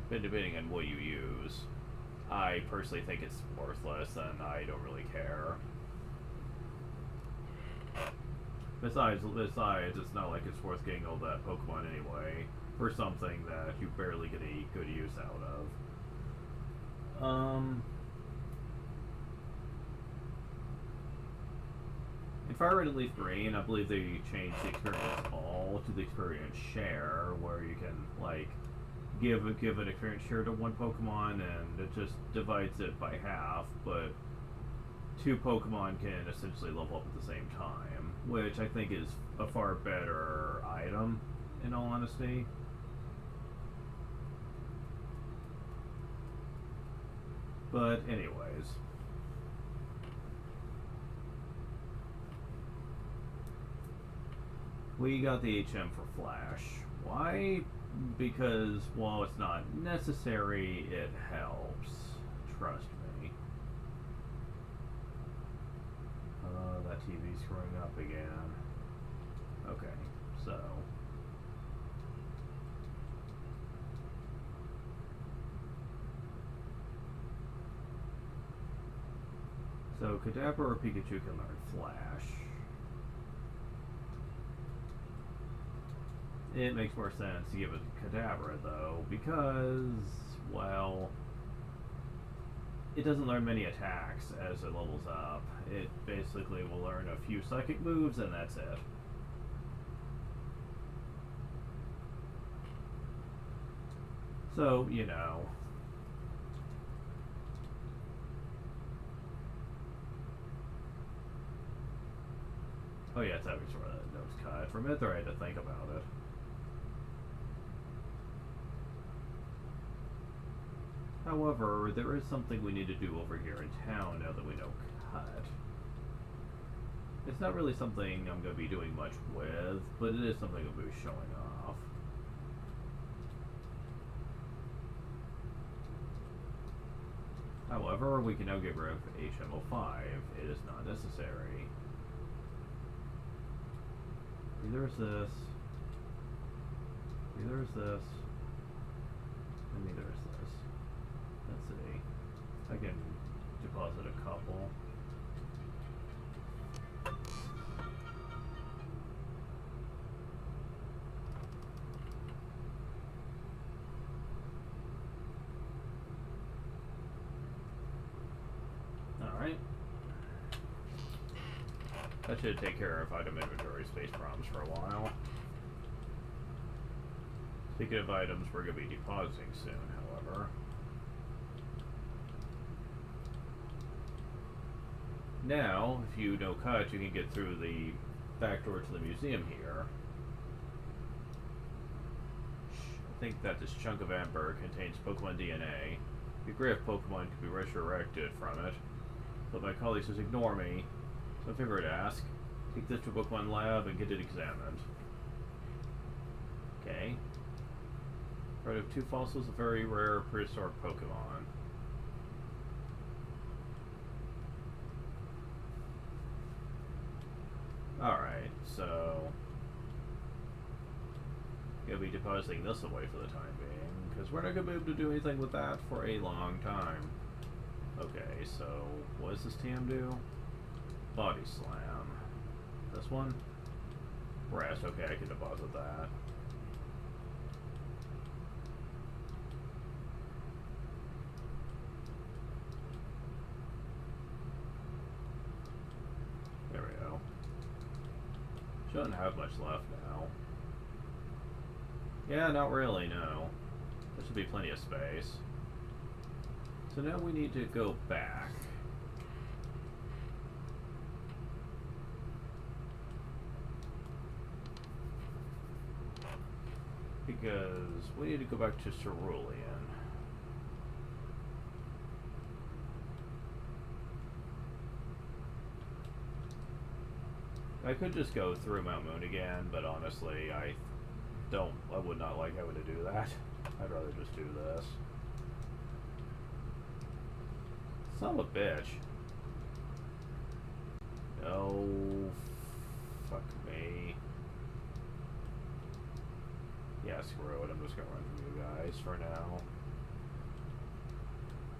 depending on what you use. I personally think it's worthless, and I don't really care. Besides, it's not like it's worth getting all that Pokemon anyway, for something that you barely get a good use out of. In Fire Red and Leaf Green, I believe they changed the Experience All to the Experience Share, where you can, like, give an experience share to one Pokemon, and it just divides it by half, but 2 Pokemon can essentially level up at the same time, which I think is a far better item, in all honesty. But anyways, we got the HM for Flash, Why? Because while it's not necessary, it helps. Trust me. That TV's screwing up again. Okay, so. So, Kadabra or Pikachu can learn Flash. It makes more sense to give it Kadabra, though, because, well, it doesn't learn many attacks as it levels up. It basically will learn a few psychic moves, and that's it. So, you know. Oh yeah, it's having sort of that nose cut. For a minute there, I had to think about it. However, there is something we need to do over here in town now that we know cut. It's not really something I'm going to be doing much with, but it is something I'll be showing off. However, we can now get rid of HM05. It is not necessary. Neither is this. Neither is this. And neither is this. Let's see. I can deposit a couple. Alright. That should take care of item inventory space problems for a while. Speaking of items, we're going to be depositing soon, however. Now, if you know cut, you can get through the back door to the museum here. I think that this chunk of amber contains Pokemon DNA. It'd be great if Pokemon could be resurrected from it, but my colleague says ignore me, so I figured to ask. Take this to a Pokemon lab and get it examined. Okay. Part of 2 fossils of very rare prehistoric Pokemon. Alright, so gonna be depositing this away for the time being, because we're not gonna be able to do anything with that for a long time. Okay, so what does this TM do? Body Slam. This one? Rest, okay, I can deposit that. There we go. Shouldn't have much left now. Yeah, not really, no. There should be plenty of space. So now we need to go back. Because we need to go back to Cerulean. I could just go through Mount Moon again, but honestly, I would not like having to do that. I'd rather just do this. Son of a bitch. Oh, fuck me. Yeah, screw it. I'm just gonna run from you guys for now.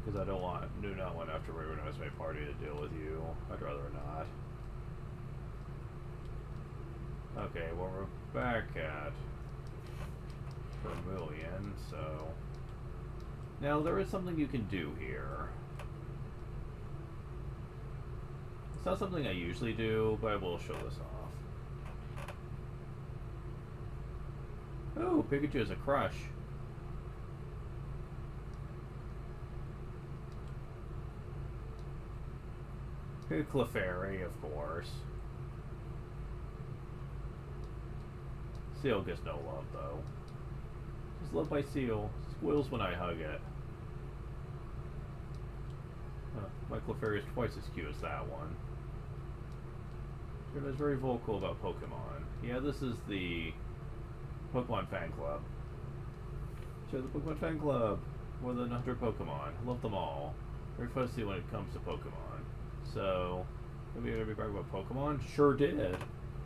Because I do not want to have to reorganize my party to deal with you. I'd rather not. Okay, well we're back at Vermilion, so now there is something you can do here. It's not something I usually do, but I will show this off. Oh, Pikachu is a crush. Clefairy, of course. Seal gets no love, though. Just loved by Seal. Squeals when I hug it. My Clefairy is twice as cute as that one. It was very vocal about Pokemon. Yeah, this is the Pokemon Fan Club. Share the Pokemon Fan Club. More than 100 Pokemon. Love them all. Very fussy when it comes to Pokemon. So, maybe you're gonna be talking about Pokemon? Sure did.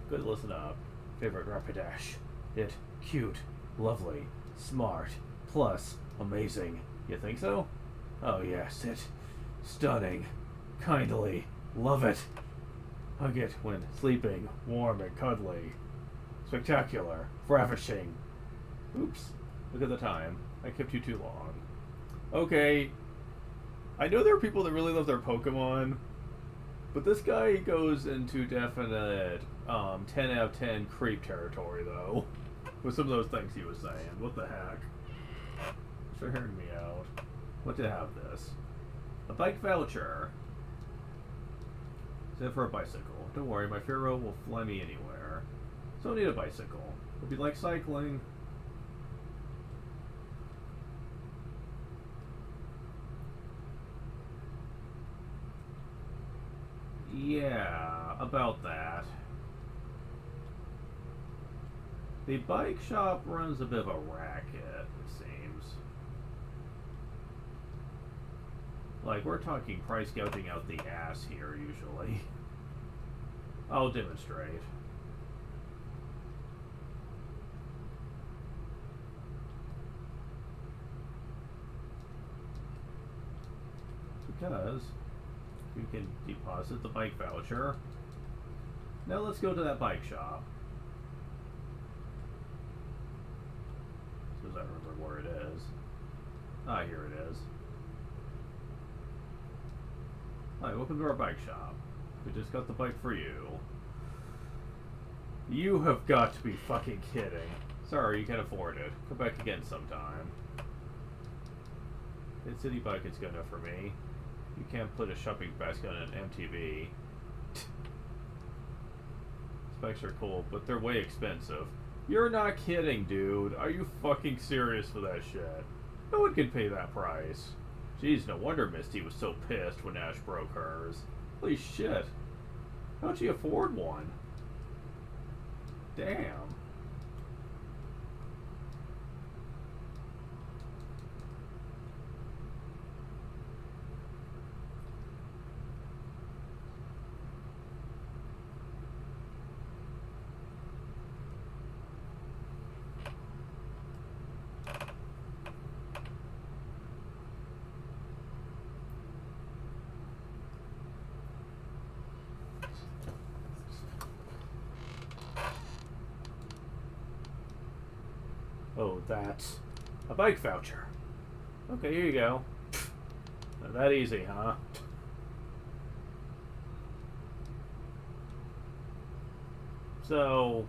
Good, listen up. Favorite Rapidash. It, cute, lovely, smart, plus amazing. You think so? Oh yes, it, stunning, kindly, love it. Hug it when sleeping, warm and cuddly. Spectacular, ravishing. Oops, look at the time. I kept you too long. Okay, I know there are people that really love their Pokemon, but this guy goes into definite 10 out of 10 creep territory, though, with some of those things he was saying. What the heck? Sure hearing me out. What to have this? A bike voucher. Save for a bicycle. Don't worry, my Pharaoh will fly me anywhere. So I don't need a bicycle. It'll be like cycling. Yeah, about that. The bike shop runs a bit of a racket, it seems. Like, we're talking price gouging out the ass here, usually. I'll demonstrate. Because you can deposit the bike voucher. Now let's go to that bike shop. As soon as I remember where it is. Ah, here it is. Hi, welcome to our bike shop. We just got the bike for you. You have got to be fucking kidding. Sorry, you can't afford it. Come back again sometime. It's City Bike is good enough for me. You can't put a shopping basket on an MTV. Bikes are cool, but they're way expensive. You're not kidding, dude. Are you fucking serious for that shit? No one can pay that price. Jeez, no wonder Misty was so pissed when Ash broke hers. Holy shit. How'd she afford one? Damn. Oh, that's a bike voucher. Okay, here you go. Not that easy, huh? So,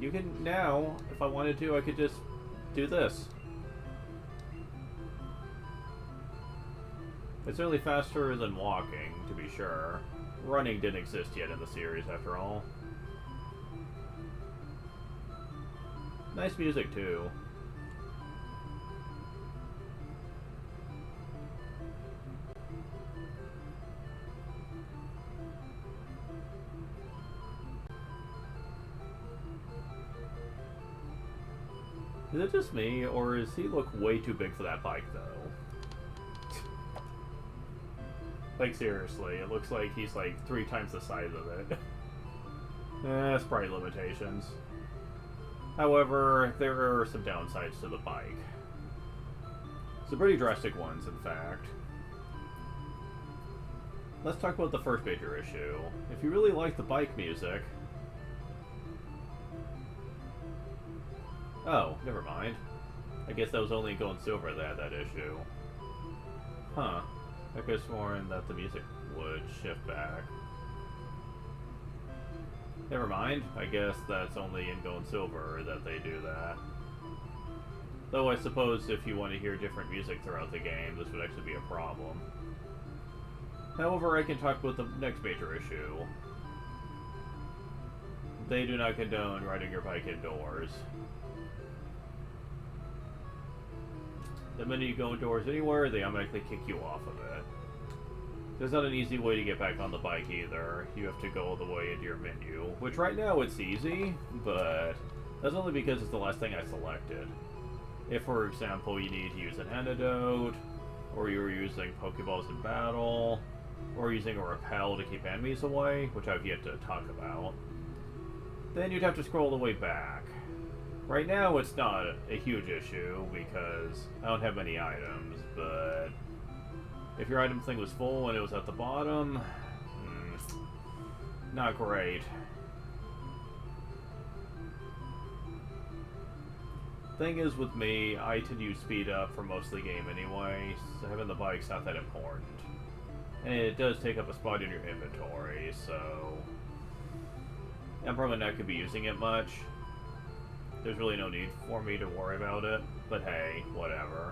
you can now, if I wanted to, I could just do this. It's certainly faster than walking, to be sure. Running didn't exist yet in the series, after all. Nice music, too. Is it just me, or does he look way too big for that bike, though? Like, seriously, it looks like he's like 3 times the size of it. That's probably limitations. However, there are some downsides to the bike. Some pretty drastic ones, in fact. Let's talk about the first major issue. If you really like the bike music... Oh, never mind. I guess that was only Gold and Silver that had that issue. Huh. I could have sworn that the music would shift back. Never mind. I guess that's only in Gold and Silver that they do that. Though I suppose if you want to hear different music throughout the game, this would actually be a problem. However, I can talk about the next major issue. They do not condone riding your bike indoors. The minute you go indoors anywhere, they automatically kick you off of it. There's not an easy way to get back on the bike either. You have to go all the way into your menu, which right now it's easy, but That's only because it's the last thing I selected. If, for example, you need to use an antidote, or you were using Pokeballs in battle, or using a repel to keep enemies away, which I've yet to talk about, then you'd have to scroll the way back. Right now, it's not a huge issue because I don't have many items, but if your item thing was full and it was at the bottom, not great. Thing is, with me, I tend to use speed up for most of the game anyway, so having the bike's not that important. And it does take up a spot in your inventory, so I'm probably not going to be using it much. There's really no need for me to worry about it, but hey, whatever.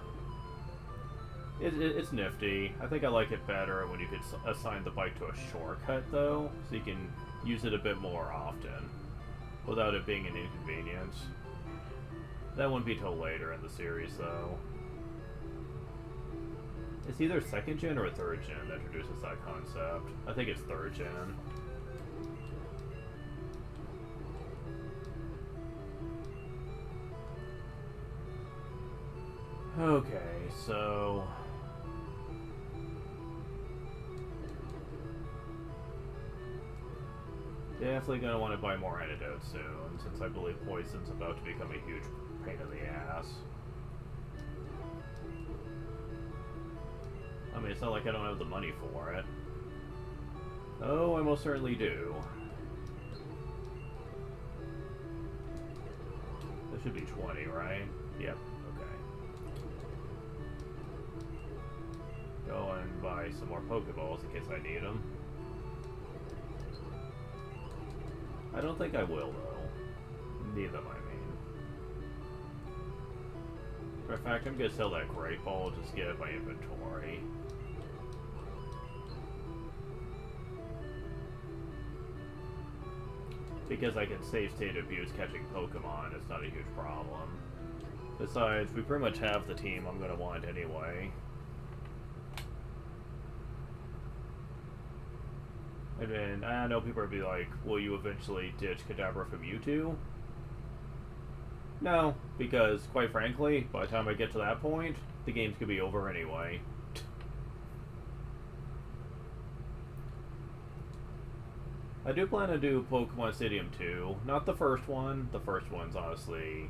It's nifty. I think I like it better when you could assign the bike to a shortcut, though, so you can use it a bit more often, without it being an inconvenience. That wouldn't be till later in the series, though. It's either 2nd gen or 3rd gen that introduces that concept. I think it's 3rd gen. Okay, so definitely gonna want to buy more antidotes soon, since I believe poison's about to become a huge pain in the ass. I mean, it's not like I don't have the money for it. Oh, I most certainly do. That should be 20, right? Yep. Go and buy some more Pokeballs in case I need them. I don't think I will, though. Need them, I mean. Matter of fact, I'm gonna sell that Great Ball, just get it my inventory. Because I can save state abuse catching Pokemon, it's not a huge problem. Besides, we pretty much have the team I'm gonna want anyway. And then, I know people would be like, will you eventually ditch Kadabra from Mewtwo? No, because, quite frankly, by the time I get to that point, the games could be over anyway. I do plan to do Pokemon Stadium 2. Not the first one. The first one's honestly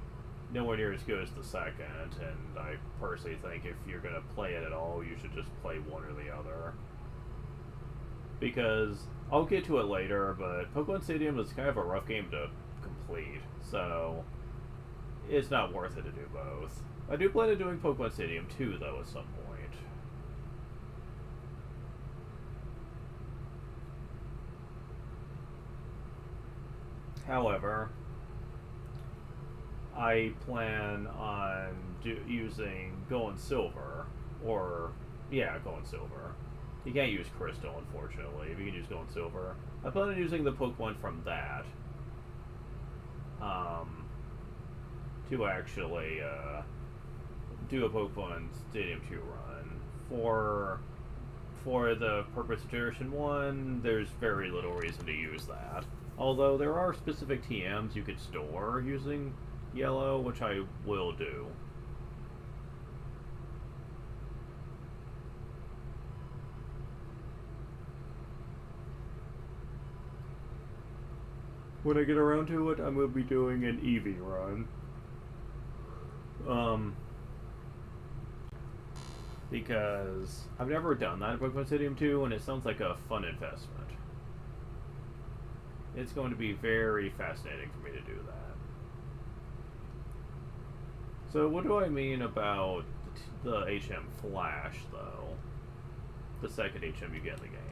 nowhere near as good as the second, and I personally think if you're going to play it at all, you should just play one or the other. Because, I'll get to it later, but Pokemon Stadium is kind of a rough game to complete, so it's not worth it to do both. I do plan on doing Pokemon Stadium 2, though, at some point. However, I plan on using Gold and Silver, or, yeah, Gold and Silver. You can't use Crystal, unfortunately, but you can use Gold and Silver. I plan on using the Pokemon from that, to actually, do a Pokemon Stadium 2 run. For the purpose of Generation 1, there's very little reason to use that. Although there are specific TMs you could store using Yellow, which I will do. When I get around to it, I'm going to be doing an Eevee run. Because I've never done that in Pokemon Stadium 2, and it sounds like a fun investment. It's going to be very fascinating for me to do that. So what do I mean about the HM Flash, though? The second HM you get in the game.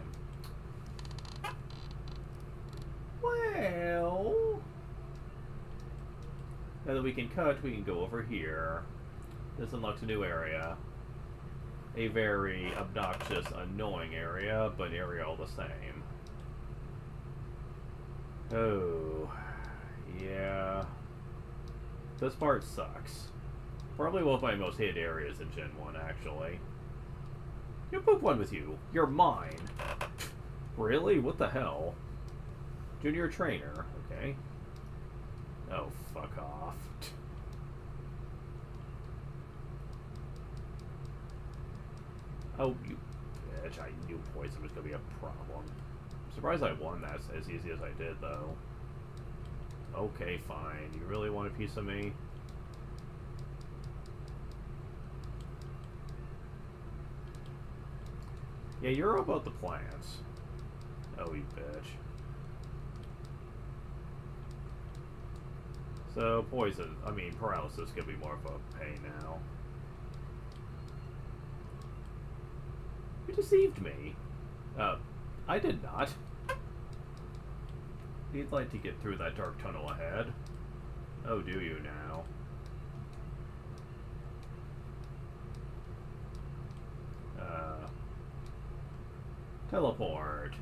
Well, now that we can cut, we can go over here. This unlocks a new area. A very obnoxious, annoying area, but an area all the same. Oh, yeah. This part sucks. Probably one of my most hated areas in Gen 1, actually. You poop one with you. You're mine. Really? What the hell? Junior trainer. Okay. Oh, fuck fuck off. Oh, you bitch. I knew poison was gonna be a problem. I'm surprised I won that as easy as I did, though. Okay, fine. You really want a piece of me? Yeah, you're all about the plants. Oh, you bitch. So, paralysis could be more of a pain now. You deceived me. I did not. You'd like to get through that dark tunnel ahead. Oh, do you now? Teleport.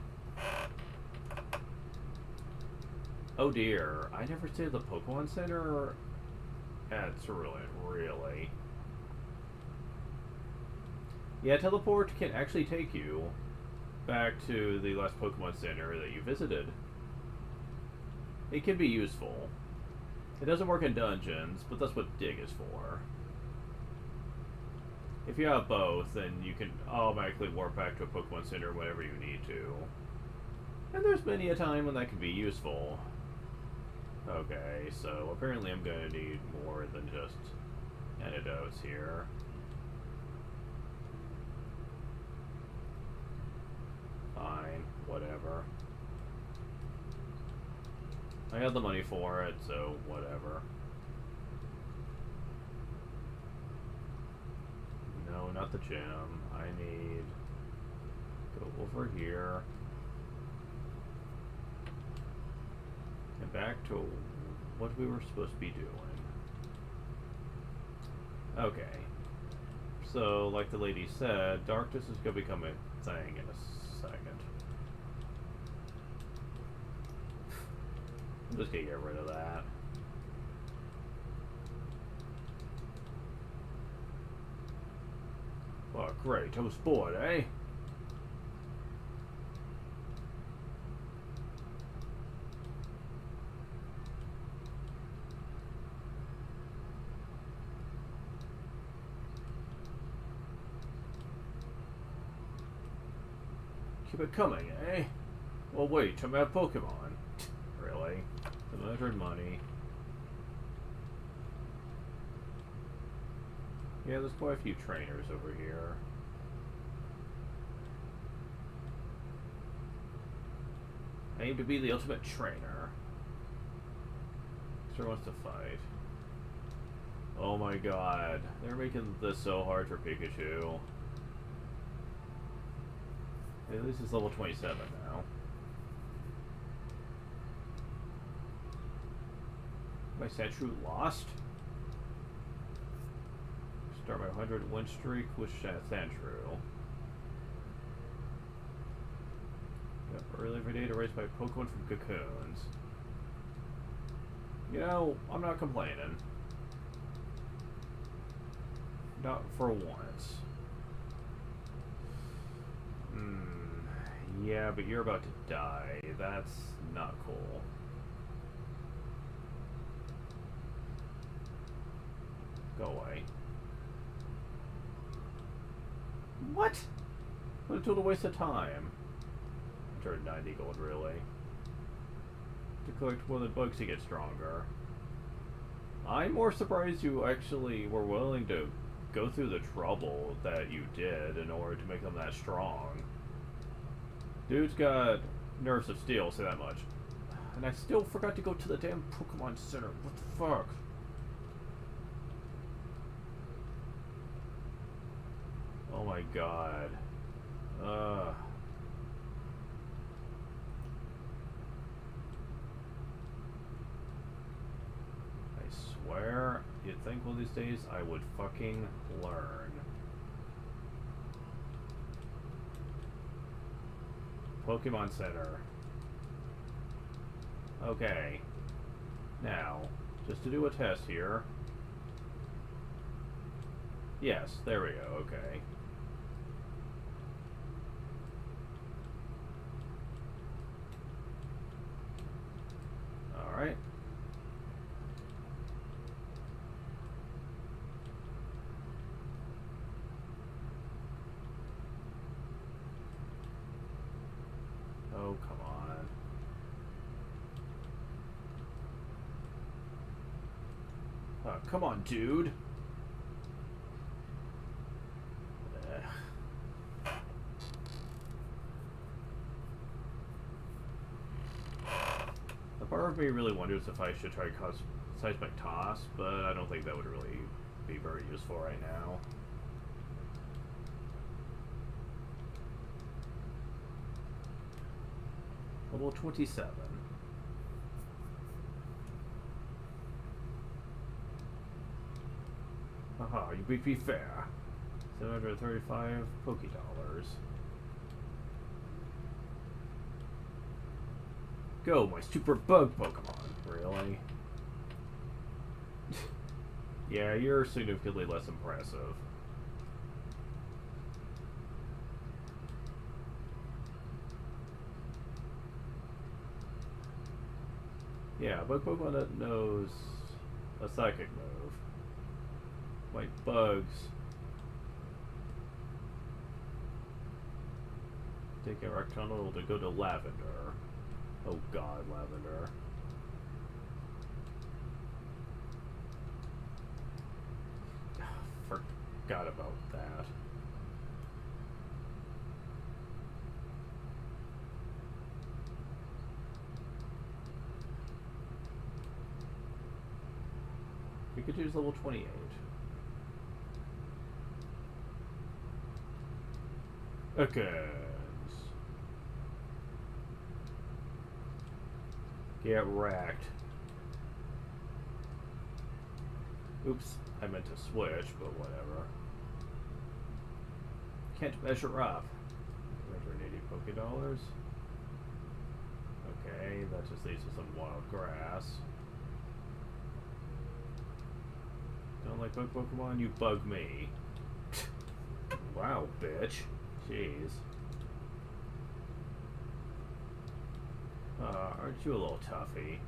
Oh dear, I never stayed at the Pokemon Center. That's really. Yeah, teleport can actually take you back to the last Pokemon Center that you visited. It can be useful. It doesn't work in dungeons, but that's what Dig is for. If you have both, then you can automatically warp back to a Pokemon Center whenever you need to. And there's many a time when that can be useful. Okay, so apparently I'm going to need more than just antidotes here. Fine, whatever. I got the money for it, so whatever. No, not the gym. I need... Go over here. And back to what we were supposed to be doing. Okay. So, like the lady said, darkness is going to become a thing in a second. I'm just going to get rid of that. Oh, great. I was bored, eh? Keep it coming, eh? Well, wait, I'm at Pokemon. Really? The measured money. Yeah, there's quite a few trainers over here. I aim to be the ultimate trainer. Sure wants to fight. Oh my god. They're making this so hard for Pikachu. At least it's level 27 now. My Sandshrew lost? Start my 100 win streak with Sandshrew. Got early every day to raise my Pokemon from cocoons. You know, I'm not complaining. Not for once. Yeah, but you're about to die. That's not cool. Go away. What? What a total waste of time. I turned 90 gold, really. To collect more than bugs to get stronger. I'm more surprised you actually were willing to go through the trouble that you did in order to make them that strong. Dude's got nerves of steel, say that much. And I still forgot to go to the damn Pokemon Center. What the fuck? Oh my god. I swear, you'd think one of these days I would fucking learn. Pokemon Center. Okay. Now, just to do a test here. Yes, there we go, okay. Alright. Come on, dude. The part of me really wonders if I should try seismic toss, but I don't think that would really be very useful right now. Level 27. Haha, you beat me fair. 735 Pokédollars. Go, my super bug Pokemon. Really? Yeah, you're significantly less impressive. Yeah, bug Pokemon that knows a psychic move. Like bugs. Take a rectangle to go to Lavender. Oh god, Lavender. Forgot about that. Pikachu's level 28. Okay. Get wrecked. Oops, I meant to switch, but whatever. Can't measure up. 280 Pokédollars. Okay, that just leads to some wild grass. Don't like bug Pokemon? You bug me. Wow, bitch. Jeez. Aren't you a little toughy?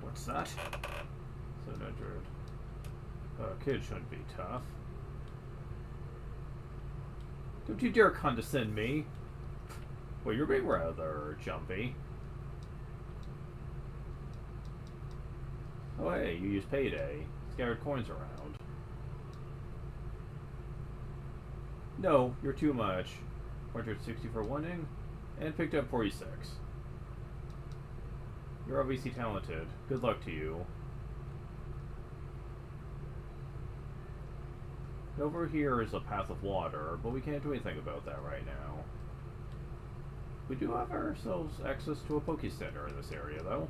What's that? 700. Kid shouldn't be tough. Don't you dare condescend me. Well, you're being rather jumpy. Oh hey, you use Payday. Scattered coins around. No, you're too much. 460 for winning, and picked up 46. You're obviously talented. Good luck to you. Over here is a path of water, but we can't do anything about that right now. We do have ourselves access to a Poké Center in this area, though.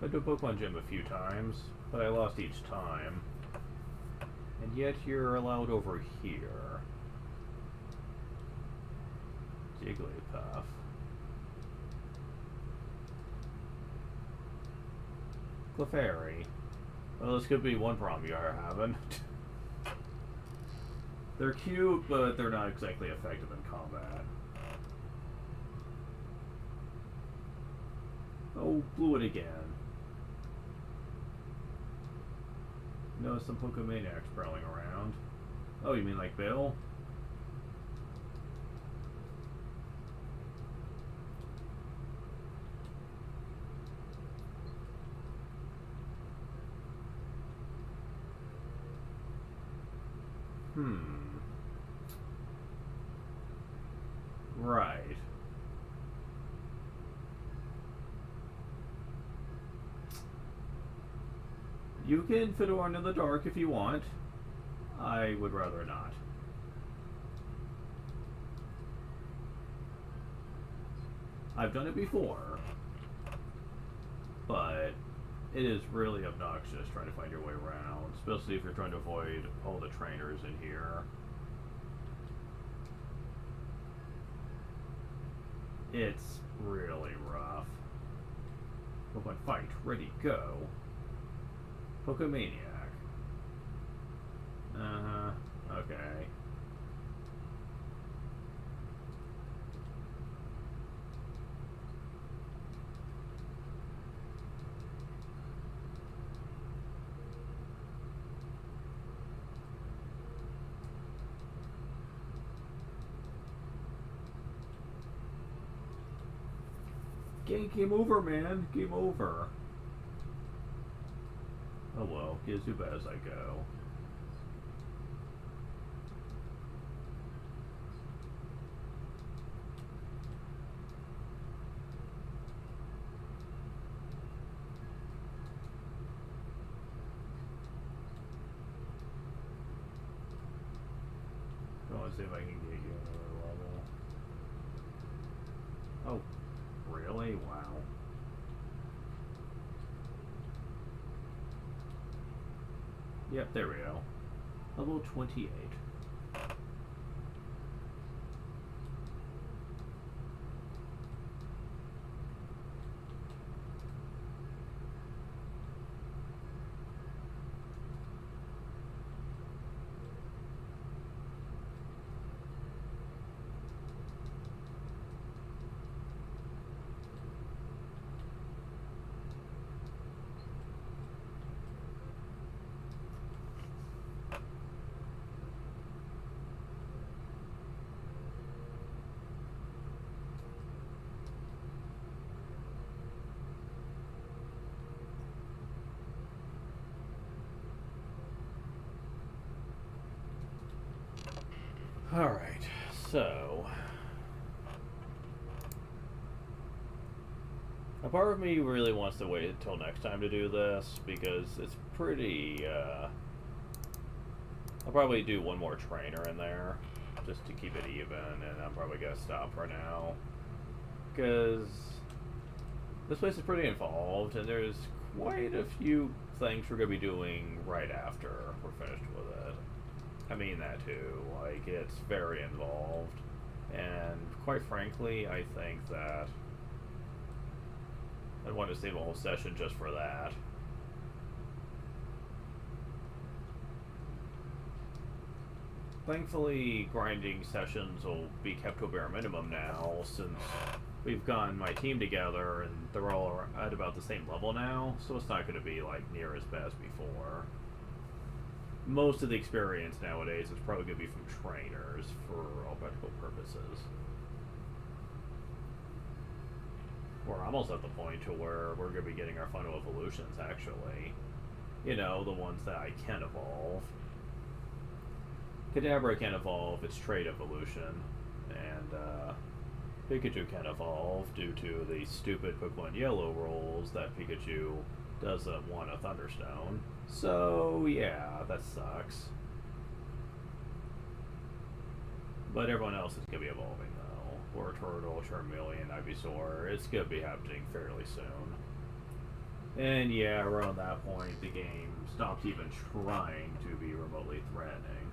I've been to a Pokemon Gym a few times, but I lost each time. And yet you're allowed over here. Jigglypuff. Clefairy. Well, this could be one problem you are having. They're cute, but they're not exactly effective in combat. Oh, blew it again. Notice some Pokemaniacs prowling around. Oh, you mean like Bill? Right. You can fiddle around in the dark if you want. I would rather not. I've done it before, but it is really obnoxious trying to find your way around, especially if you're trying to avoid all the trainers in here. It's really rough. Pokemon fight, ready, go. Pokemaniac. Uh-huh. Okay. Game over, man. Game over. Oh well, get as bad as I go. I want to see if I can get you another level. Oh, really? Wow. Yep, there we go. Level 28. Alright, so... a part of me really wants to wait until next time to do this, because it's pretty, I'll probably do one more trainer in there, just to keep it even, and I'm probably gonna stop for now. Because this place is pretty involved, and there's quite a few things we're gonna be doing right after we're finished with it. I mean that too, like, it's very involved, and quite frankly, I think that I'd want to save a whole session just for that. Thankfully, grinding sessions will be kept to a bare minimum now, since we've gotten my team together and they're all at about the same level now, so it's not going to be like near as bad as before. Most of the experience nowadays is probably going to be from trainers for all practical purposes. We're almost at the point to where we're going to be getting our final evolutions, actually. You know, the ones that I can evolve. Kadabra can evolve its trait evolution, and Pikachu can evolve due to the stupid Pokemon Yellow rules that Pikachu doesn't want a Thunderstone. So, yeah, that sucks. But everyone else is going to be evolving, though. Wartortle, Charmeleon, Ivysaur, it's going to be happening fairly soon. And yeah, around that point, the game stops even trying to be remotely threatening.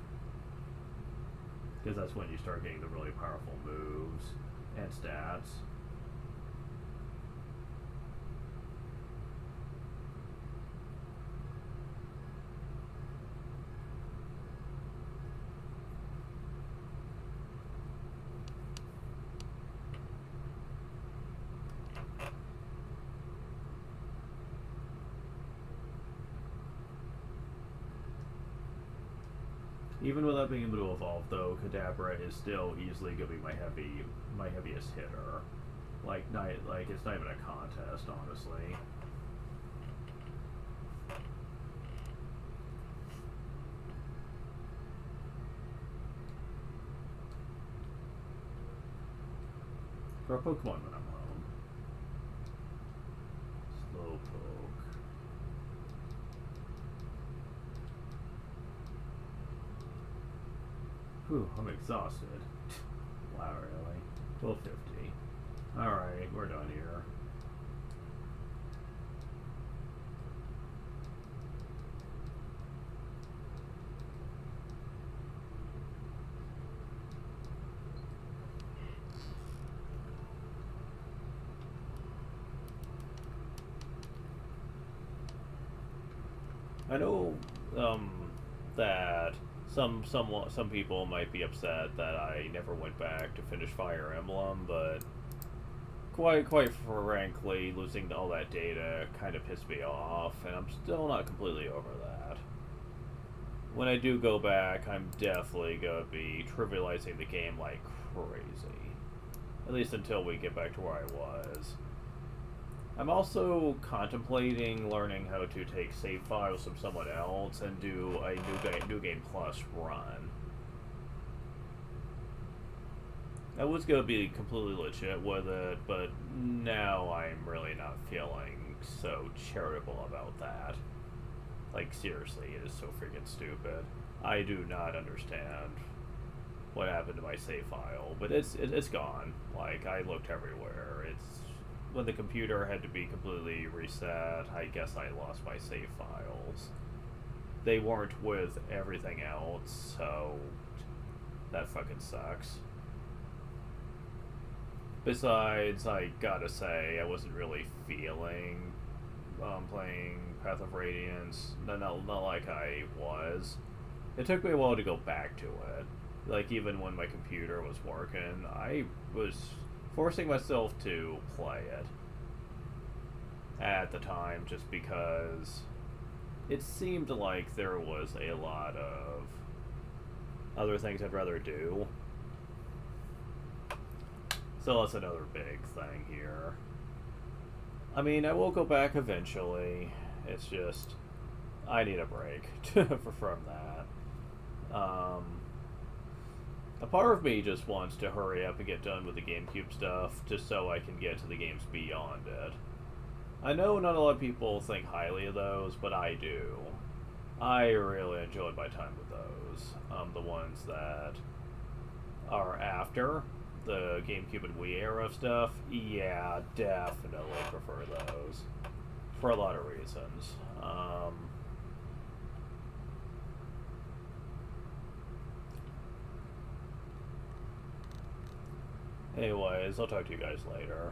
Because that's when you start getting the really powerful moves and stats. Even without being able to evolve, though, Kadabra is still easily going to be my heaviest hitter. Like it's not even a contest, honestly. For a Pokemon when I'm home. Slowpoke. Whew, I'm exhausted. Wow, really? 1250. Alright, we're done here. I know that some people might be upset that I never went back to finish Fire Emblem, but quite frankly, losing all that data kind of pissed me off, and I'm still not completely over that. When I do go back, I'm definitely gonna be trivializing the game like crazy. At least until we get back to where I was. I'm also contemplating learning how to take save files from someone else and do a New Game Plus run. I was going to be completely legit with it, but now I'm really not feeling so charitable about that. Like, seriously, it is so freaking stupid. I do not understand what happened to my save file, but it's gone. Like, I looked everywhere. It's when the computer had to be completely reset, I guess I lost my save files. They weren't with everything else, so that fucking sucks. Besides, I gotta say, I wasn't really feeling playing Path of Radiance. Not like I was. It took me a while to go back to it. Like, even when my computer was working, I was forcing myself to play it at the time just because it seemed like there was a lot of other things I'd rather do. So that's another big thing here. I mean, I will go back eventually. It's just, I need a break from that. A part of me just wants to hurry up and get done with the GameCube stuff, just so I can get to the games beyond it. I know not a lot of people think highly of those, but I do. I really enjoyed my time with those. The ones that are after the GameCube and Wii era stuff, yeah, definitely prefer those. For a lot of reasons. Anyways, I'll talk to you guys later.